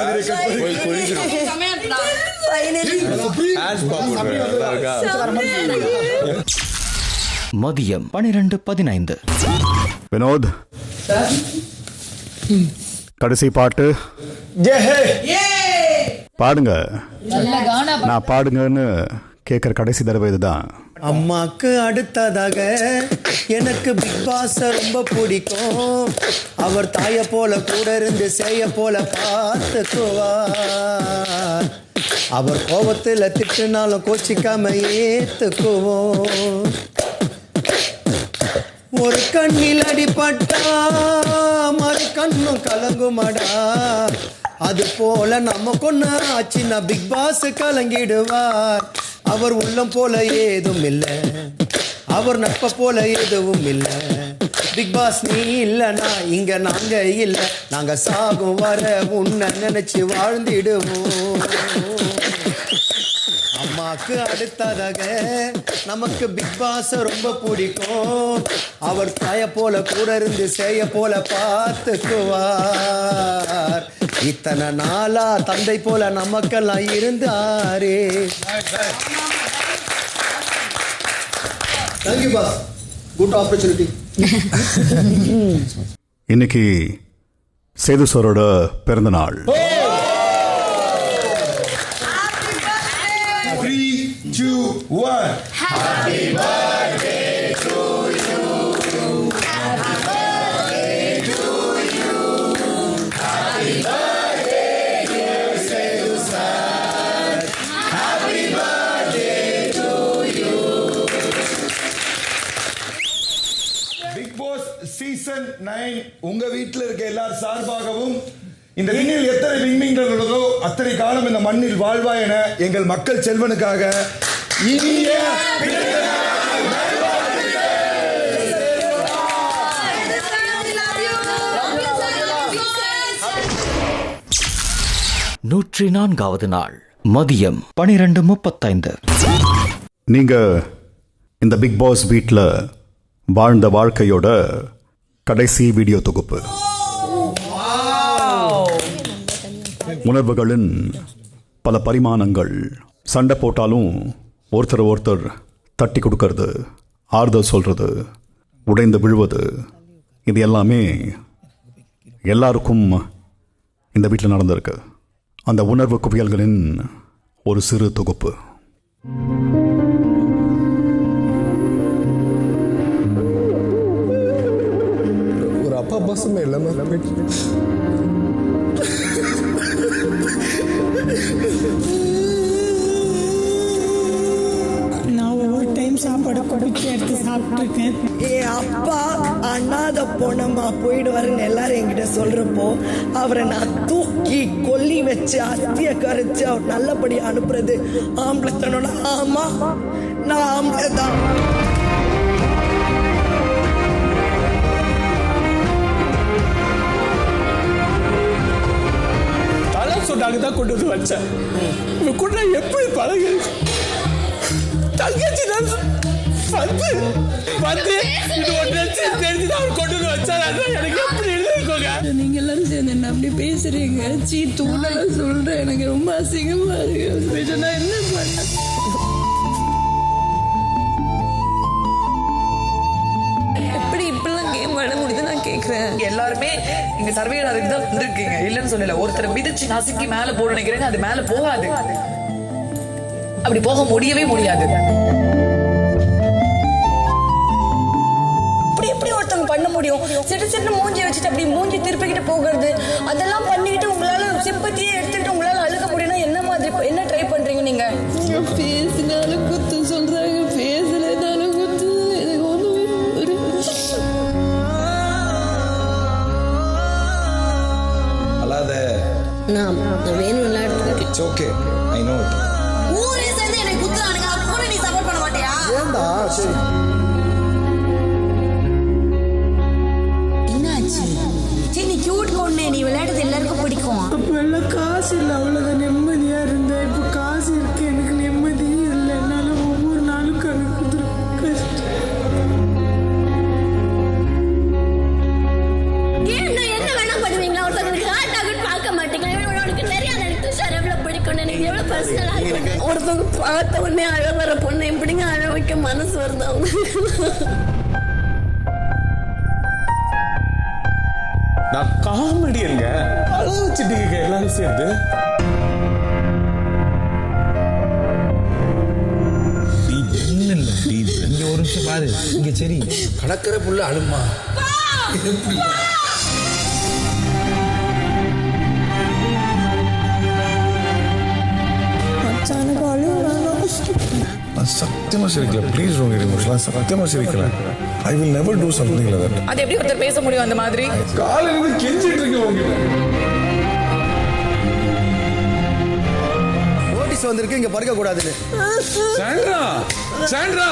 Speaker 1: மதியம் 12:15.
Speaker 3: வினோத், கடைசி பாட்டு பாடுங்க. நான் பாடுங்கன்னு கேட்குற கடைசி தடவை இதுதான்.
Speaker 4: அம்மாக்கு அடுத்ததாக எனக்கு பிக் பாஸ் ரொம்ப பிடிக்கும். அவர் தாயை போல கூட இருந்து செய்ய போல பார்த்துக்குவார். அவர் கோபத்தில் திட்டுனாலும் கோச்சிக்காம ஏத்துக்குவோம். ஒரு கண்ணில் அடிபட்டா மறு கண்ணும் கலங்குமாடா. அது போல நம்ம கொன்ன ஆச்சுன்னா பிக் பாஸ் கலங்கிடுவார். அவர் உள்ளம் போல ஏதும் இல்லை, அவர் நட்ப போல எதுவும் இல்லை. பிக் பாஸ் நீ இல்லைனா இங்க நாங்க இல்லை, நாங்க சாகும் வர உன்னை நினைச்சு வாழ்ந்திடுவோம். அம்மாக்கு அடுத்ததாக நமக்கு பிக் பாஸ் ரொம்ப பிடிக்கும். அவர் தாய போல கூட இருந்து செய்ய போல பார்த்துக்குவார். இத்தனை நாளா தந்தை போல நமக்கெல்லாம் இருந்தாரே. Thank you boss, good opportunity.
Speaker 3: இன்னைக்கு சேது சாரோட பிறந்த நாள்.
Speaker 16: 3, 2, 1.
Speaker 19: Happy birthday to you. Happy birthday to you. Happy birthday dear Sedu sir. Happy birthday to you.
Speaker 16: Big Boss Season 9 உங்க வீட்டில் இருக்க எல்லார் சார்பாகவும் இந்த விண்ணில் எத்தனை விண்மீன்கள் உள்ளதோ அத்தனை காலம் இந்த மண்ணில் வாழ்வா என எங்கள் மக்கள் செல்வனுக்காக இனிய
Speaker 1: நூற்றி 4வது நாள் மதியம் 12:35.
Speaker 3: நீங்க இந்த பிக் பாஸ் வீட்டில் வாழ்ந்த வாழ்க்கையோட கடைசி வீடியோ தொகுப்பு. உணர்வுகளின் பல பரிமாணங்கள். சண்டை போட்டாலும் ஒருத்தர் தட்டி கொடுக்கறது, ஆறுதல் சொல்றது, உடைந்து விழுவது, இது எல்லாமே எல்லாருக்கும் இந்த வீட்டில் நடந்திருக்கு. அந்த உணர்வு குவியல்களின் ஒரு சிறு தொகுப்பு.
Speaker 15: ஒரு அப்பா பாசமே இல்லாம
Speaker 21: நான் ஒவ்வொரு டைம் சாப்பாடு கொடுத்து எடுத்து சாப்பிட்டுருக்கேன்.
Speaker 8: என் அப்பா அண்ணாத பொண்ணம்மா போயிடுவாருன்னு எல்லாரும் என்கிட்ட சொல்றப்போ அவரை நான் தூக்கி கொல்லி வச்சு அஸ்திய கரைச்சு அவர் நல்லபடி அனுப்புறது ஆம்பளத்தனோட. ஆமா, நான் ஆம்பளை தான்.
Speaker 15: சொன்னாங்க தான் கொண்டு வந்து வச்சேன். கூட எப்படி பழகு தங்கச்சி தான் வந்து இது ஒன்று தெரிஞ்சு அவர் கொண்டு வந்து வச்சாரு. எனக்கு எப்படி எழுதிருக்கோங்க.
Speaker 21: நீங்க எல்லாரும் சேர்ந்து என்ன அப்படி பேசுறீங்க? தூண்டெல்லாம் சொல்றேன். எனக்கு ரொம்ப அசிங்கமா இருக்கு. நான் என்ன பண்ணேன்?
Speaker 6: எப்படி இப்பெல்லாம் கேம் விளையாட முடியுது நான் கேக்குறேன்.
Speaker 2: எல்லாருமே இங்க சர்வேல அதுக்கு தான் வந்திருக்கீங்க, இல்லன்னு சொல்லல. ஒருத்தர் மிதிச்சு நசுக்கி மேல போட நினைக்கிறேன், அது மேல போகாது. அப்படி போக முடியவே முடியாது.
Speaker 6: எப்படி ஒருத்தவங்க பண்ண முடியும்? சிட்டு மூஞ்சி வச்சுட்டு அப்படி மூஞ்சி திருப்பிக்கிட்டு போகிறது, அதெல்லாம் பண்ணிக்கிட்டு உங்களால சிம்பத்தியே எடுத்துக்கிட்டு உங்களால அழுக முடியும்னா என்ன மாதிரி என்ன ட்ரை பண்றீங்க நீங்க?
Speaker 21: பேசினாலும் குத்து சொல்றாங்க, பேசலனாலும் குத்து. எனக்கு ஒண்ணுமே
Speaker 9: அல்லாத
Speaker 11: நான் வேணும்ல எடுத்துக்கிட்டு.
Speaker 9: It's okay, I know it.
Speaker 6: ஊரே சேர்ந்து எனக்கு குத்துறானுங்க, அப்போ நீ சப்போர்ட் பண்ண மாட்டியா?
Speaker 12: ஏண்டா சரி
Speaker 6: நீ கியூட் பொண்ணு, நீ விளையாடுறது எல்லாருக்கும் பிடிக்கும்.
Speaker 21: அப்போ எல்லாம் காசு இல்லை, அவ்வளோதான் நிம்மதியா இருந்தேன். இப்போ காசு இருக்கு, எனக்கு நிம்மதியே இல்லை. என்னால ஒவ்வொரு நாளும் கணக்கு கஷ்டம்.
Speaker 11: என்ன வேணா பண்ணுவீங்களா? ஒருத்தவங்களுக்கு ஹார்ட் ஆகுன்னு பார்க்க மாட்டீங்களா? உனக்கு தெரியாது எனக்கு துஷார் எவ்வளவு பிடிக்கும், எனக்கு எவ்வளவு பர்சனலா இருக்கு. ஒருத்தவங்க பார்த்த உடனே அழ வர பொண்ணு எப்படிங்க அழ வைக்க மனசு வருது அவங்க?
Speaker 15: நான் காமெடியங்க, அழ வச்சுட்டீங்க எல்லாரும் சேர்ந்து.
Speaker 9: நீ இல்ல
Speaker 20: டீப்
Speaker 9: இங்க ஒரு நிமிஷம் பாரு, இங்க சரி
Speaker 20: கடற்கரை புள்ள அழுமா. சத்தியமா சிரிக்கல. Please don't get emotional. சத்தியமா சிரிக்கல. I will never do something like that.
Speaker 2: அது எப்படி ஒருத்தர் பேச முடியும் அந்த மாதிரி?
Speaker 20: காலையில இருந்து கெஞ்சிட்டு இருக்கேன் உங்ககிட்ட.
Speaker 4: நோட்டீஸ் வந்திருக்கு, இங்க பறக்க கூடாதுன்னு.
Speaker 20: சாண்ட்ரா, சாண்ட்ரா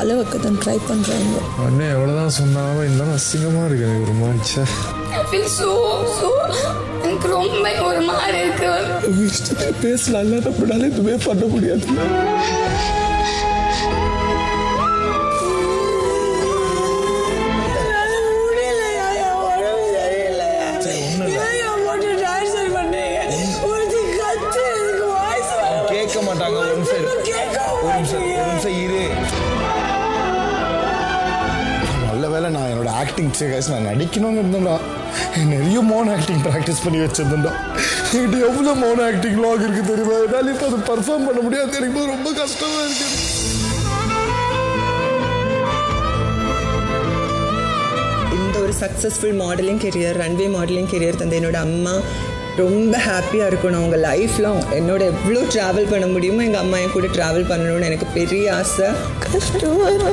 Speaker 8: அளவுக்கு தான் ட்ரை பண்றாங்க.
Speaker 20: அண்ணே எவ்வளவுதான் சொன்னாலும் இருந்தாலும் அசிங்கமா இருக்கு எனக்கு ஒரு மாதிரி.
Speaker 6: எனக்கு ரொம்ப ஒரு மாதிரி இருக்கு.
Speaker 20: பேசலாம் இல்லாத அப்படினாலே எதுவுமே பண்ண முடியாது.
Speaker 9: கேட்க மாட்டாங்க. ஒரு நிமிஷம் இரு.
Speaker 12: நல்ல வேலை நான் என்னோட ஆக்டிங் நான் நடிக்கணும்னு இருந்தேன்டா. நிறைய மோன் ஆக்டிங் ப்ராக்டிஸ் பண்ணி வச்சிருந்தேன்டா. என்கிட்ட எவ்வளோ மோன் ஆக்டிங் லாக் இருக்கு தெரியுமா? என்னால் இப்போ அதை பர்ஃபார்ம் பண்ண முடியாது. எனக்கு ரொம்ப கஷ்டமா இருக்கு.
Speaker 14: இந்த ஒரு successful modelling career, runway modelling career தந்த என்னோட அம்மா ரொம்ப ஹாப்பியாக இருக்கணும். அவங்க லைஃப்லாம் என்னோட எவ்வளோ ட்ராவல் பண்ண முடியுமோ எங்கள் அம்மா என் கூட ட்ராவல் பண்ணணும்னு எனக்கு பெரிய ஆசை. கஷ்டமாக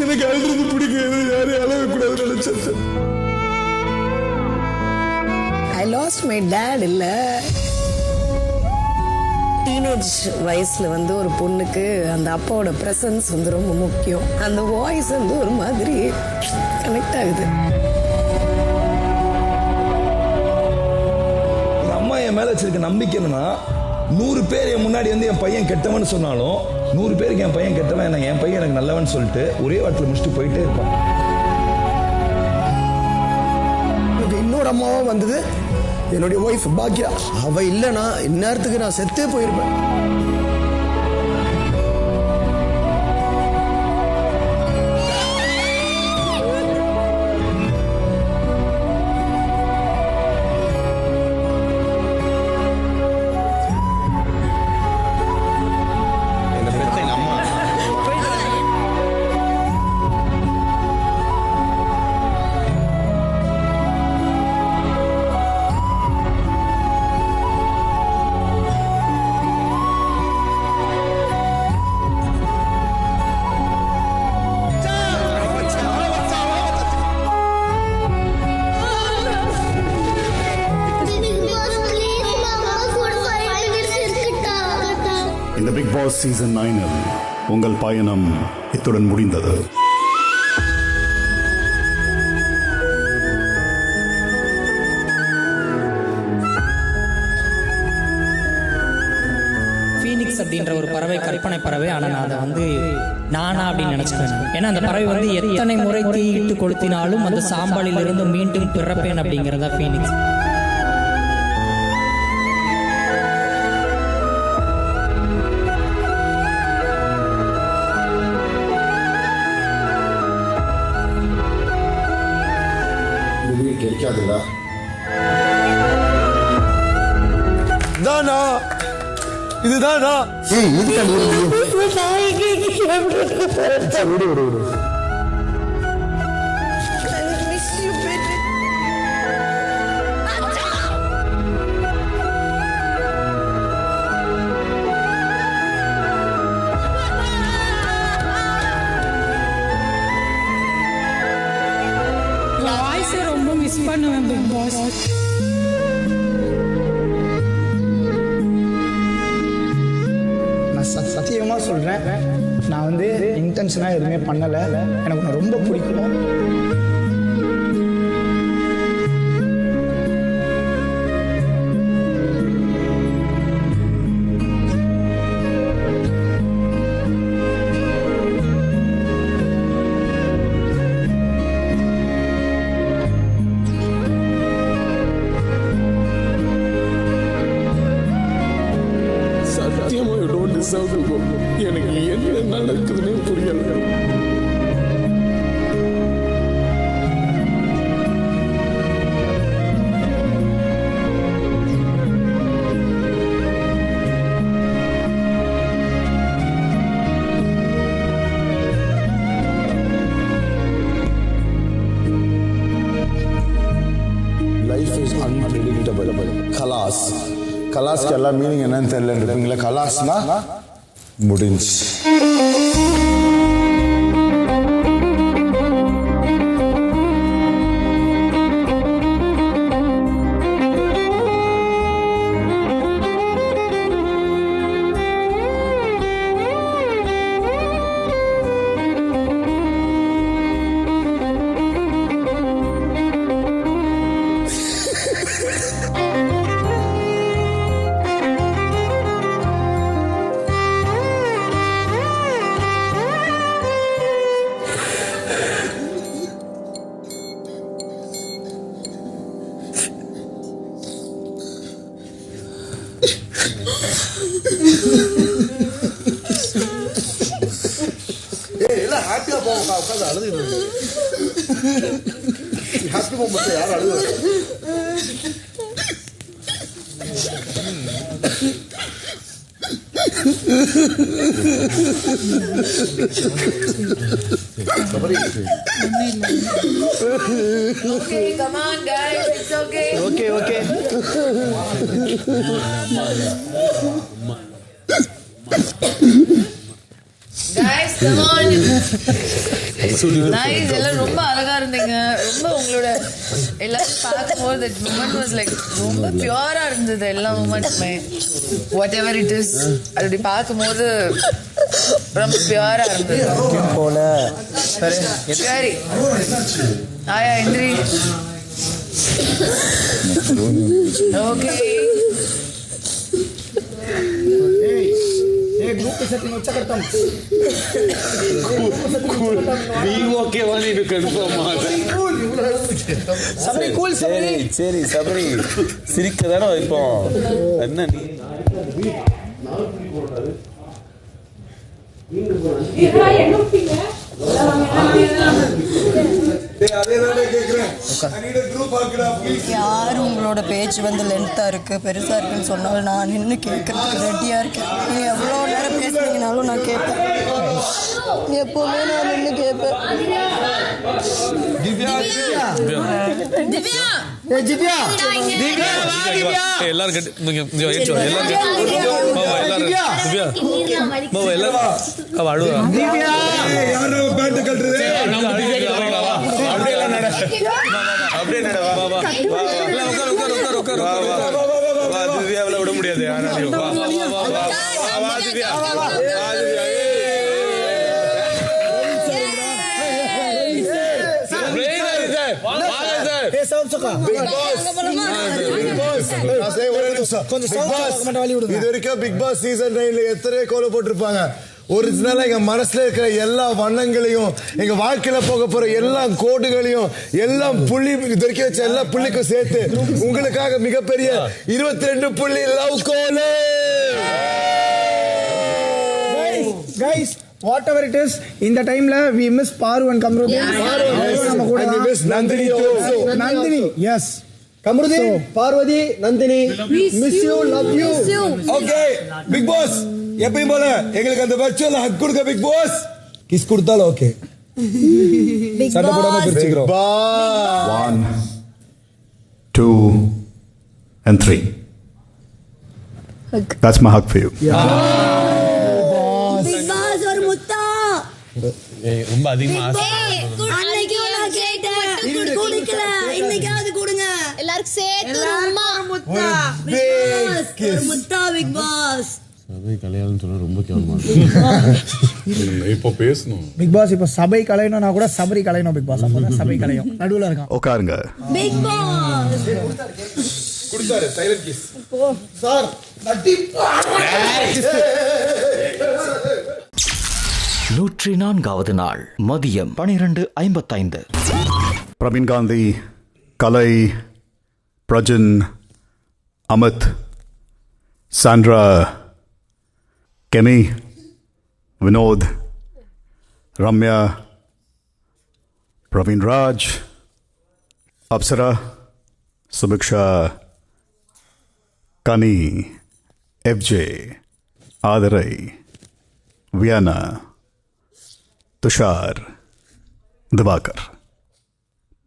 Speaker 12: எனக்கு அழுது பிடிக்காது. யாரையும் அழகக்கூடாதுன்னு நினைச்சது.
Speaker 8: ஐ லாஸ்ட் மை டேட். இல்லை, டீனேஜ் வயசில் வந்து ஒரு பொண்ணுக்கு அந்த அப்பாவோட ப்ரெசன்ஸ் வந்து ரொம்ப முக்கியம். அந்த வாய்ஸ் வந்து ஒரு மாதிரி கனெக்ட் ஆகுது.
Speaker 9: அம்மா என் மேல வச்சிருக்க நம்பிக்கை என்னன்னா, 100 பேர் என் முன்னாடி வந்து என் பையன் கெட்டவன் சொன்னாலும் 100 பேருக்கு என் பையன் கெட்டவன், என் பையன் எனக்கு நல்லவன் சொல்லிட்டு ஒரே வாரத்தில் முடிச்சுட்டு போயிட்டே இருப்பான்.
Speaker 4: இன்னொரு அம்மாவா வந்தது என்னுடைய ஒய்ஃப் பாக்கியா. அவ இல்லைன்னா இந்நேரத்துக்கு நான் செத்தே போயிருப்பேன்.
Speaker 3: இந்த பிக் பாஸ் சீசன் 9 உங்கள் பயணம் இத்துடன் முடிந்தது.
Speaker 22: ஃபீனிக்ஸ் அப்படின்ற ஒரு பறவை கற்பனை பறவை. ஆனால் நான் அதை வந்து நானா அப்படின்னு நினைச்சுப்பேன். ஏன்னா அந்த பறவை வந்து எத்தனை முறை தீயிட்டு கொளுத்தினாலும் அந்த சாம்பலில் இருந்து மீண்டும் பிறப்பேன் அப்படிங்கிறதா ஃபீனிக்ஸ்.
Speaker 12: கிடைக்காதுடா.
Speaker 4: தானா இதுதானா?
Speaker 21: ரொம்ப மிஸ் பண்ணுவேன் பிக் பாஸ்.
Speaker 23: நான் சத்தியமாக சொல்கிறேன், நான் வந்து இன்டென்ஷனாக எதுவுமே பண்ணலை. எனக்கு உன்னை ரொம்ப பிடிக்கும்.
Speaker 20: எனக்கு என்ன நடக்குதுன்னு புரியல.
Speaker 12: Life is அன்பிரெடிக்டபிள். கலாஸ் கலாஸ்க்கு எல்லா மீனிங் என்னன்னு தெரியல. கலாஸ்னா முடிஞ்சு.
Speaker 19: எல்லாம் ஹாப்பியா போங்க, உட்காந்து அழுது ஹாப்பி மூமெண்ட் யாரும் அழுது.
Speaker 2: Okay, come on guys, it's okay.
Speaker 23: Okay.
Speaker 2: Guys, come on. Nice, எல்லாம் ரொம்ப அழகா இருந்தீங்க. ரொம்ப உங்களோட எல்லாரும் பார்க்கும்போது that moment was like ரொம்ப பியூரா இருந்தது எல்லா மூமெண்ட்ஸுமே. Whatever it is, அப்படி பார்க்கும்போது ரொம்ப பியூரா இருந்தது.
Speaker 23: போல
Speaker 2: சரி. ஆயா இந்திரி. Okay.
Speaker 23: ग्रुप सेटिंग अच्छा करता हूं.
Speaker 10: நீ ஓகேவா நீ கன்ஃபார்ம்
Speaker 23: சபரி கூல் சபரி.
Speaker 13: சரி சபரி சிரிக்க தானே வைப்போம். என்ன நீ
Speaker 17: யார் உங்களோட பேச்சு வந்து லென்த்தா இருக்கு பெருசா இருக்குன்னு சொன்னாலும் நான் நின்று கேட்கறதுக்கு ரெடியா இருக்கேன். நீ எவ்வளோ நேரம் பேசுனீங்கனாலும் நான் கேட்பேன். எப்பவுமே நான் நின்று கேட்பேன்.
Speaker 10: திவ்யாவில விட முடியாது யாராலையும்.
Speaker 19: இது வரைக்கும் பிக் பாஸ் சீசன் 9 எத்தனை கோல போட்டிருப்பாங்க. ஒரிஜினலா எங்க மனசுல இருக்கிற எல்லா வண்ணங்களையும் எங்க வாழ்க்கையில போக போற எல்லா கோடுகளையும் எல்லாம் புள்ளி இது வரைக்கும் வச்ச எல்லா புள்ளிக்கும் சேர்த்து உங்களுக்காக மிகப்பெரிய 22 புள்ளி love goal.
Speaker 23: Guys, whatever it is, in the time la we miss Paru and Kamruddin.
Speaker 19: நம்ம கூட we miss Nandini too.
Speaker 23: Nandini, yes.
Speaker 4: Kamruddin, Parvati, Nandini, miss you, love you.
Speaker 19: Okay, Big Boss. எப்பயும் போல எங்களுக்கு அந்த virtual Haq கொடுங்க big pass. Kiss கொடுத்தாலும் okay. சண்டை போடாம பிரிச்சுக்கிறோம்.
Speaker 3: 1 2 and 3. That's my hug for you.
Speaker 6: Big Boss ஒரு முத்தா.
Speaker 10: ரொம்ப அதிகமா
Speaker 6: அன்னைக்கு நான் கேட்டேன் குடுக்கல. இன்னைக்காவது கொடுங்க. எல்லாரும் சேர்த்து ஒரு முத்தா. ஒரு முத்தா பிக் பாஸ்.
Speaker 10: சபை கல்யாணம் சொன்னா ரொம்ப கேவலமா இருக்கு. இப்போ பேசணும்.
Speaker 23: பிக் பாஸ் இப்போ சபை கலையணும்னா கூட சபரி கலையணும். பிக் பாஸ் அப்பதான் சபை கலையும். நடுவுல இருக்கான்.
Speaker 3: உட்காருங்க.
Speaker 6: பிக் பாஸ்
Speaker 19: குடுத்தாரு சைலண்ட் கிஸ்.
Speaker 4: சார் நட்டி
Speaker 1: 104வது நாள் மதியம் 12:55.
Speaker 3: பிரவீன் காந்தி, கலை, பிரஜன், அமித், சாண்ட்ரா, கெமி, வினோத், ரம்யா, பிரவீன் ராஜ், அப்சரா, சுபிக்ஷா, கனி, எஃப்ஜே, ஆதரை, வியானா, துஷார், திவாகர்,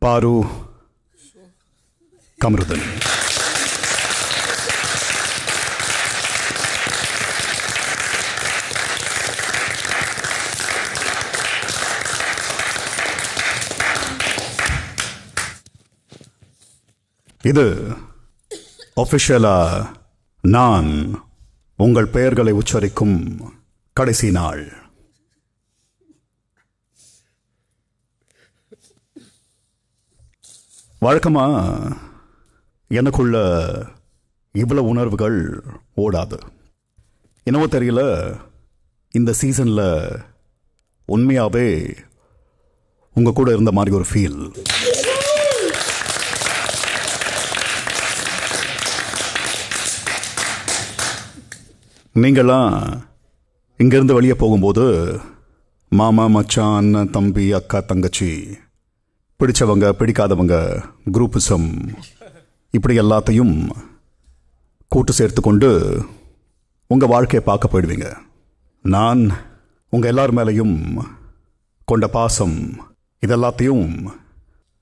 Speaker 3: பாரு, கமருதன். இது ஒஃபிஷியலா நான் உங்கள் பெயர்களை உச்சரிக்கும் கடைசி நாள். வழக்கமா எனக்குள்ள இவ்வளவு உணர்வுகள் ஓடாது. என்னவோ தெரியல, இந்த சீசன்ல உண்மையாவே உங்க கூட இருந்த மாதிரி ஒரு ஃபீல். நீங்களாம் இங்கேருந்து வெளியே போகும்போது மாமா, மச்சான், அண்ணன், தம்பி, அக்கா, தங்கச்சி, பிடிச்சவங்க, பிடிக்காதவங்க, குரூப்பிசம், இப்படி எல்லாத்தையும் கூட்டு சேர்த்து கொண்டு உங்கள் வாழ்க்கையை பார்க்க போயிடுவீங்க. நான் உங்கள் எல்லார் மேலேயும் கொண்ட பாசம் இதெல்லாத்தையும்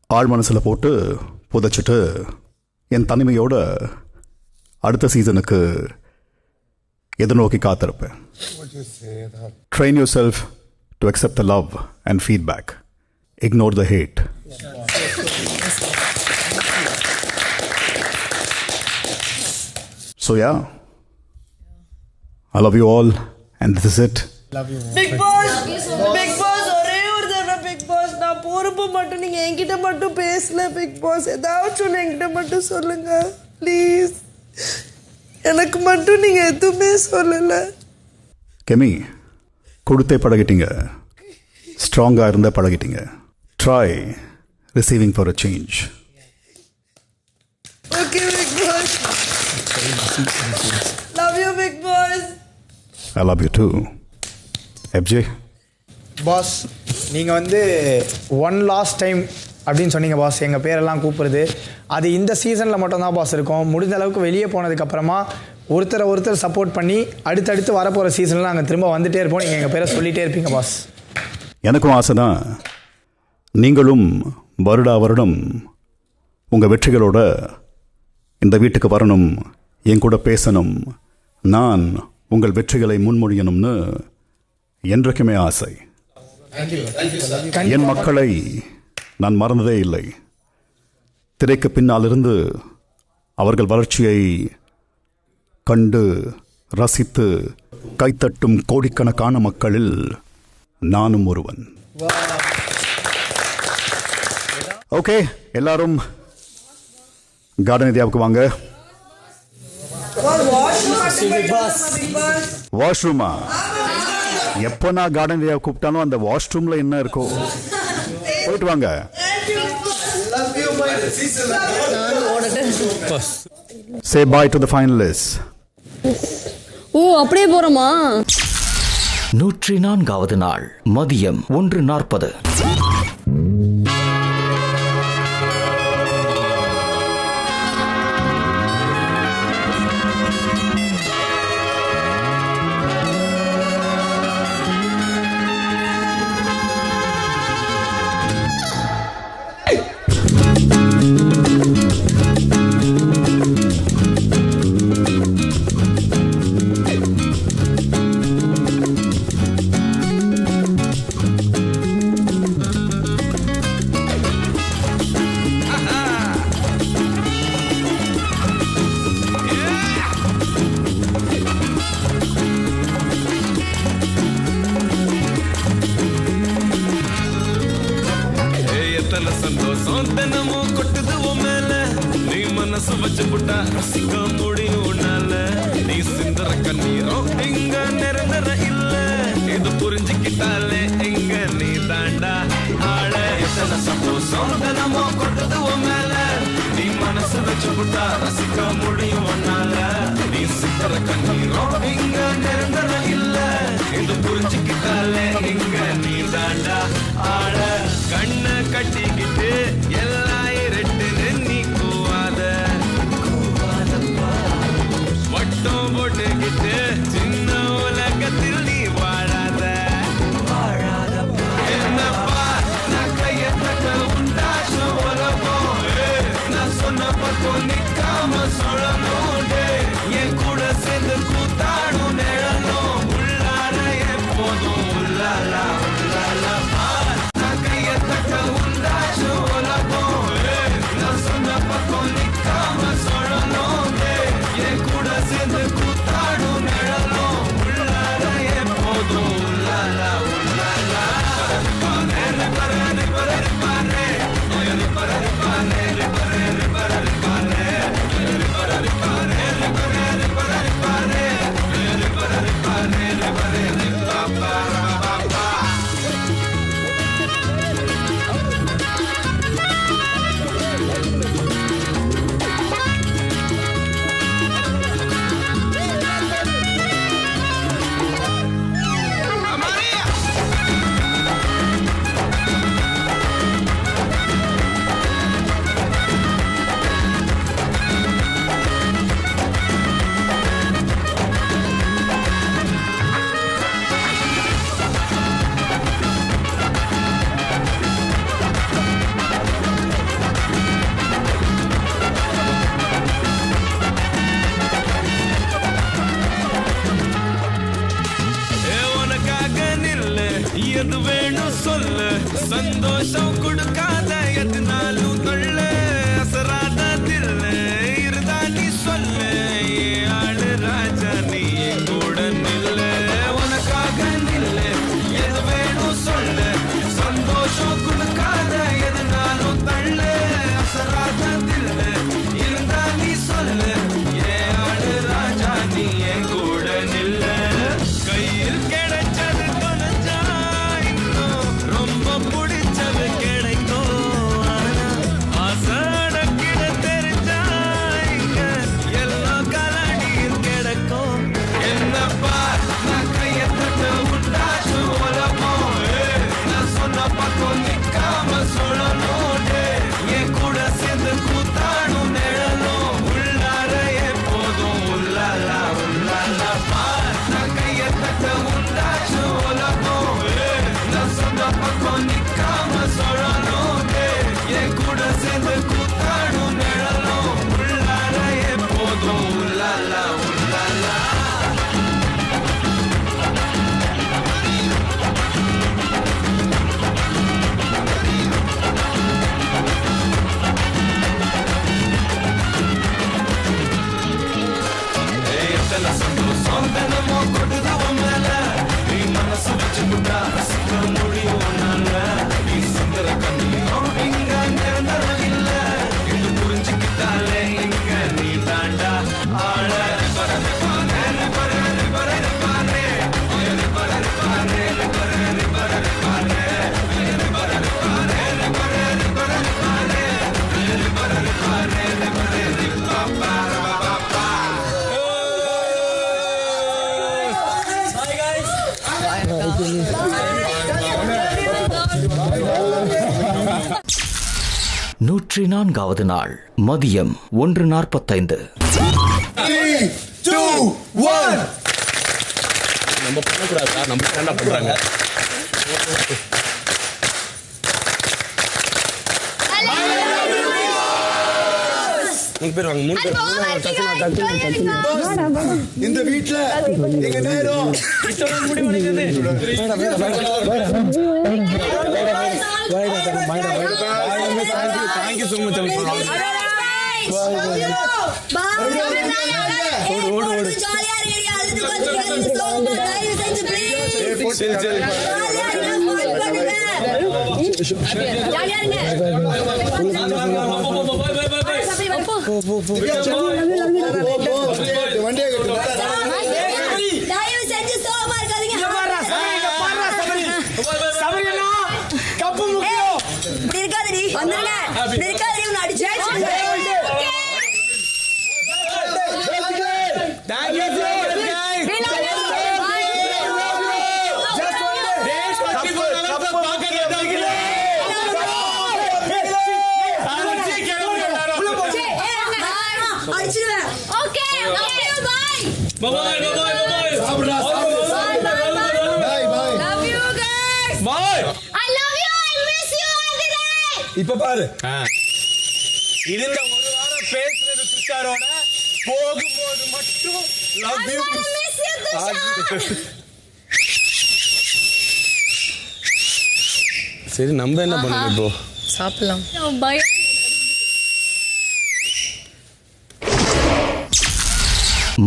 Speaker 3: ஆழ் மனசில் போட்டு புதைச்சிட்டு என் தனிமையோட அடுத்த சீசனுக்கு எதிர்நோக்கி காத்திருப்பேன். Train yourself to accept the love and feedback. Ignore the hate. So yeah, I love you all and this is it.
Speaker 21: Love you. Big Boss, Big Boss, ஒரே ஒரு தடவை Big Boss, நான் போறப்ப மட்டும் நீங்க என்கிட்ட மட்டும் பேசல Big Boss, ஏதாச்சும் ஒன்று என்கிட்ட மட்டும் சொல்லுங்க ப்ளீஸ். எனக்கு மட்டும் நீங்க எதுவுமே சொல்லல.
Speaker 3: கெமி, கொடுத்தே பழகிட்டீங்க, ஸ்ட்ராங்கா இருந்த பழகிட்டீங்க. Try receiving for a change.
Speaker 21: Okay Big Boss. Love you Big Boss.
Speaker 3: I love you too. FJ
Speaker 23: boss, நீங்கள் வந்து ஒன் லாஸ்ட் டைம் அப்படின்னு சொன்னீங்க பாஸ். எங்கள் பேரெல்லாம் கூப்பிடுறது அது இந்த சீசனில் மட்டும்தான் பாஸ் இருக்கும். முடிஞ்ச அளவுக்கு வெளியே போனதுக்கப்புறமா ஒருத்தர் சப்போர்ட் பண்ணி அடுத்தடுத்து வரப்போகிற சீசனில் நாங்கள் திரும்ப வந்துகிட்டே இருப்போம். நீங்கள் எங்கள் பேரை சொல்லிகிட்டே இருப்பீங்க பாஸ்.
Speaker 3: எனக்கும் ஆசை தான் நீங்களும் வருடம் உங்கள் வெற்றிகளோட இந்த வீட்டுக்கு வரணும், என் கூட பேசணும், நான் உங்கள் வெற்றிகளை முன்மொழியணும்னு என்றைக்குமே ஆசை. என் மக்களை நான் மறந்ததே இல்லை. திரைக்கு பின்னாலிருந்து அவர்கள் வளர்ச்சியை கண்டு ரசித்து கைத்தட்டும் கோடிக்கணக்கான மக்களில் நானும் ஒருவன். ஓகே, எல்லாரும் கார்டன் ஏரியாவுக்கு வாங்க. வாஷ்ரூமா? எப்போ நான் கார்டன் ஏரியா கூப்பிட்டாலும் அந்த வாஷ்ரூம்ல என்ன இருக்கோ போயிட்டு வாங்க. Say bye to the finalists.
Speaker 6: ஓ, அப்படியே போறோமா?
Speaker 1: 104வது நாள் மதியம் 1:40.
Speaker 5: சந்தோஷம் தினமும் கொட்டுது உன் மேல, நீ மனசு வச்சு புட்டா ரசிக்க முடியும் உன்னால. நீ சிந்தர கண்ணீரும் இங்க நிரந்தர இல்ல, இது புரிஞ்சுக்கிட்டாலே இங்க நீ தாண்டா ஆள. எத்தனை சந்தோஷம் தினமும் கொட்டுது உன் மேல, நீ மனசு வச்சு புட்டா ரசிக்க முடியும் உன்னால. நீ சிந்தர கண்ணீரும் இங்க நிரந்தர இல்ல, இது புரிஞ்சுக்கிட்டாலே இங்க நீ தாண்டா ஆள. கண்ண கட்டிக்கிட்டு எல்லாம் இரட்டு நீ கூவாத, வட்டம் போட்டுக்கிட்டு சின்ன உலகத்தில் நீ வாழாத. என்னப்பா நான் கையத்தக்க உண்டாசம் உலகம், நான் சொன்ன பக்கம் பக்கம் நிக்காம சொல்லணும் என் கூட சேர்ந்து கூத்தாடும் நிழலும் உள்ளார எப்போதும் உள்ளாலா உள்ளாலா நான் கைய தட்ட உண்டாச்சு உலகம் நான் சொன்ன பக்கம் நிக்காம சொல்லணும் என் கூட சேர்ந்து கூத்தாடும் நிழலும் உள்ளார எப்போதும் உள்ளாலா உள்ளாலா எது வேணும் சொல்லு சந்தோஷம் கொடுக்காத எதுனாலும் தொல்ல அசராத தில்ல இருந்தா நீ சொல்லு ஆளு ராஜா நீ கூட நில்ல உனக்காக நில்ல எது வேணும் சொல்லு சந்தோஷம் கொடுக்காத எதுனாலும் தள்ள அசராத தில்ல இருந்தா நீ சொல்லு ஆளு ராஜா நீ கூட நில்ல கையில் கிடைச்சது புடிச்சது கிடைக்கும் ஆசட கிட தெரிஞ்சாங்க எல்லாம் கலடியில் கிடக்கும் என்னப்பா நான் கைய தட்ட உண்டாச்சு உலகம் நான் சொன்ன பக்கம் நிக்காம சொல்லணும் என் கூட சேர்ந்து கூத்தாடும் நிழலும் உள்ளார எப்போதும் உள்ளாலா உள்ளாலப்பா நான் கைய தட்ட உண்டாச்சு உலகம் நான் சொன்ன பக்கம் நிக்காம சொல்லணும் என் கூட சேர்ந்து கூத்தாடும் நிழலும் உள்ளார எப்போதும் உள்ளாலா உள்ளாலா எத்தனை சந்தோஷம் தினமோ கொடுது மேல நீ மனசு வச்சு முட்டா ரசிக்க முடியும் நீ சுந்தர கண்ணியும் இங்க நிரந்தரம் இல்ல இது புரிஞ்சுக்கிட்டாலே இங்க நீ தாண்டா ஆள
Speaker 1: நூற்றி நான்காவது நாள் மதியம் 1:45.
Speaker 13: நம்ம பண்ணக்கூடாது, நம்ம என்ன பண்றாங்க.
Speaker 19: இந்த வீட்டுல எங்க நேரம்
Speaker 13: தேங்க்யூ சோ மச். இப்ப பாரு, இந்த ஒரு வாரம் பேசுற
Speaker 10: பேசினது துஷாரோட, போகும்போது மட்டும் love you. சரி நம்ம என்ன பண்ணணும் இப்போ?
Speaker 2: சாப்பிடலாம்.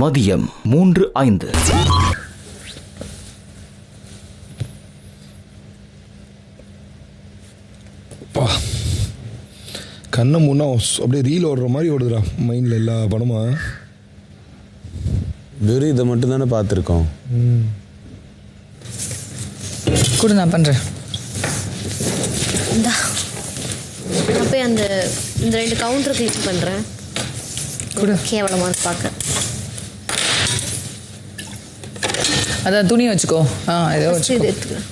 Speaker 1: மதியம் 3:05.
Speaker 20: கண்ணை முன்னா அப்படியே ரீல் ஓடுற மாதிரி ஓடுதுடா மைண்டில் எல்லா படமா.
Speaker 10: வெறும் இதை மட்டும் தானே பார்த்துருக்கோம்.
Speaker 2: கூட நான் பண்ணுறேன்.
Speaker 11: நான் போய் இந்த 2 கவுண்டர் கிளிக் பண்ணுறேன். கேவலமாக பார்க்க.
Speaker 2: அதான் துணி வச்சுக்கோ. ஏதோ வச்சுக்கோ.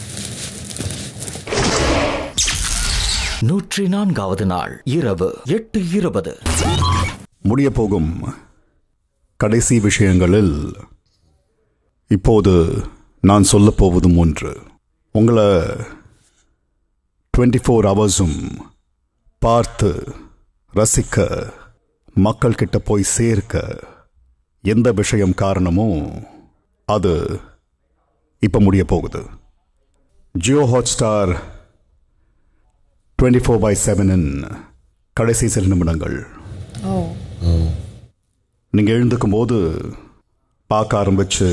Speaker 1: 104வது நாள் இரவு 8:20.
Speaker 3: முடிய போகும் கடைசி விஷயங்களில் இப்போது நான் சொல்லப் போவதும் ஒன்று. உங்களை 24 ஹவர்ஸும் பார்த்து ரசிக்க, மக்கள் கிட்ட போய் சேர்க்க எந்த விஷயம் காரணமோ அது இப்போ முடிய போகுது. ஜியோ ஹாட்ஸ்டார் 24/7 கடைசி சில நிமிடங்கள். நீங்கள் எழுந்துக்கும் போது பார்க்க ஆரம்பிச்சு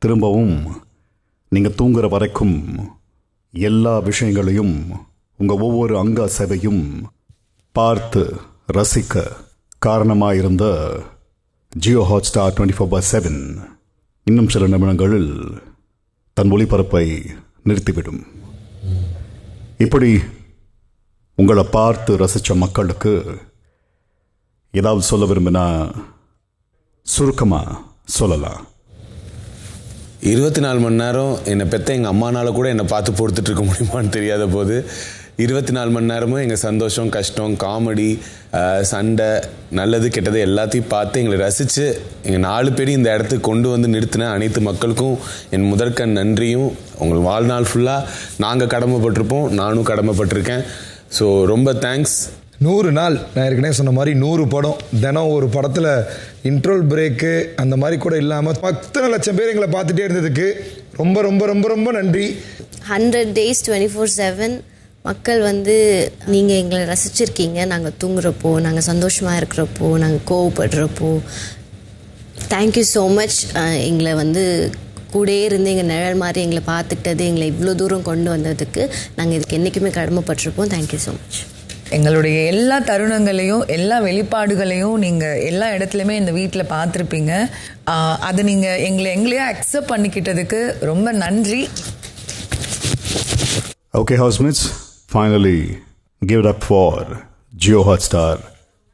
Speaker 3: திரும்பவும் நீங்கள் தூங்குற வரைக்கும் எல்லா விஷயங்களையும் உங்கள் ஒவ்வொரு அங்க அசைவையும் பார்த்து ரசிக்க காரணமாக இருந்த ஜியோ ஹாட்ஸ்டார் 24/7 இன்னும் சில நிமிடங்களில் தன் ஒளிபரப்பை நிறுத்திவிடும். இப்படி உங்களை பார்த்து ரசித்த மக்களுக்கு ஏதாவது சொல்ல விரும்பினா சுருக்கமாக சொல்லலாம்.
Speaker 10: 24 மணி நேரம் என்னை பெற்ற எங்கள் அம்மானால கூட என்னை பார்த்து பொறுத்துட்டு இருக்க முடியுமான்னு தெரியாத போது 24 மணி நேரமும் எங்கள் சந்தோஷம், கஷ்டம், காமெடி, சண்டை, நல்லது கெட்டது எல்லாத்தையும் பார்த்து எங்களை ரசித்து எங்கள் 4 பேரையும் இந்த இடத்துக்கு கொண்டு வந்து நிறுத்தின அனைத்து மக்களுக்கும் என் முதற்கண் நன்றியும். உங்கள் வாழ்நாள் ஃபுல்லாக நாங்கள் கடமைப்பட்டிருப்போம், நானும் கடமைப்பட்டிருக்கேன். ஸோ ரொம்ப தேங்க்ஸ்.
Speaker 20: 100 நாள் நான் ஏற்கனவே சொன்ன மாதிரி 100 படம், தினம் ஒரு படத்தில் இன்ட்ரோல் பிரேக்கு அந்த மாதிரி கூட இல்லாமல் 10 லட்சம் பேர் எங்களை பார்த்துட்டே இருந்ததுக்கு ரொம்ப ரொம்ப ரொம்ப ரொம்ப நன்றி.
Speaker 11: 100 days 24/7 மக்கள் நீங்கள் எங்களை ரசிச்சிருக்கீங்க. நாங்கள் தூங்குறப்போ, நாங்கள் சந்தோஷமாக இருக்கிறப்போ, நாங்கள் கோவப்படுறப்போ. Thank you so much. எங்களை கூடயே இருந்து எங்கள் நிழல் மாதிரி எங்களை பார்த்துக்கிட்டது, எங்களை இவ்வளோ தூரம் கொண்டு வந்ததுக்கு நாங்கள் இதுக்கு என்றைக்குமே கடமைப்பட்டிருப்போம். Thank you so much.
Speaker 2: எங்களுடைய எல்லா தருணங்களையும் எல்லா வெளிப்பாடுகளையும் நீங்கள் எல்லா இடத்துலையுமே இந்த வீட்டில் பார்த்துருப்பீங்க. அது நீங்கள் எங்களையே அக்செப்ட் பண்ணிக்கிட்டதுக்கு ரொம்ப நன்றி.
Speaker 3: Okay, housemates, finally give it up for Jio Hotstar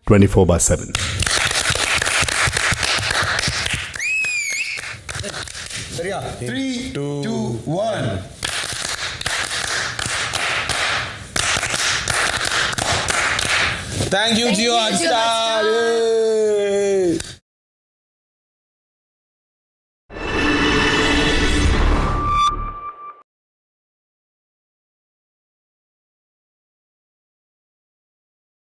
Speaker 3: 24/7.
Speaker 20: சரியா? 3, 2, 1.
Speaker 10: Thank you, Jio Hotstar.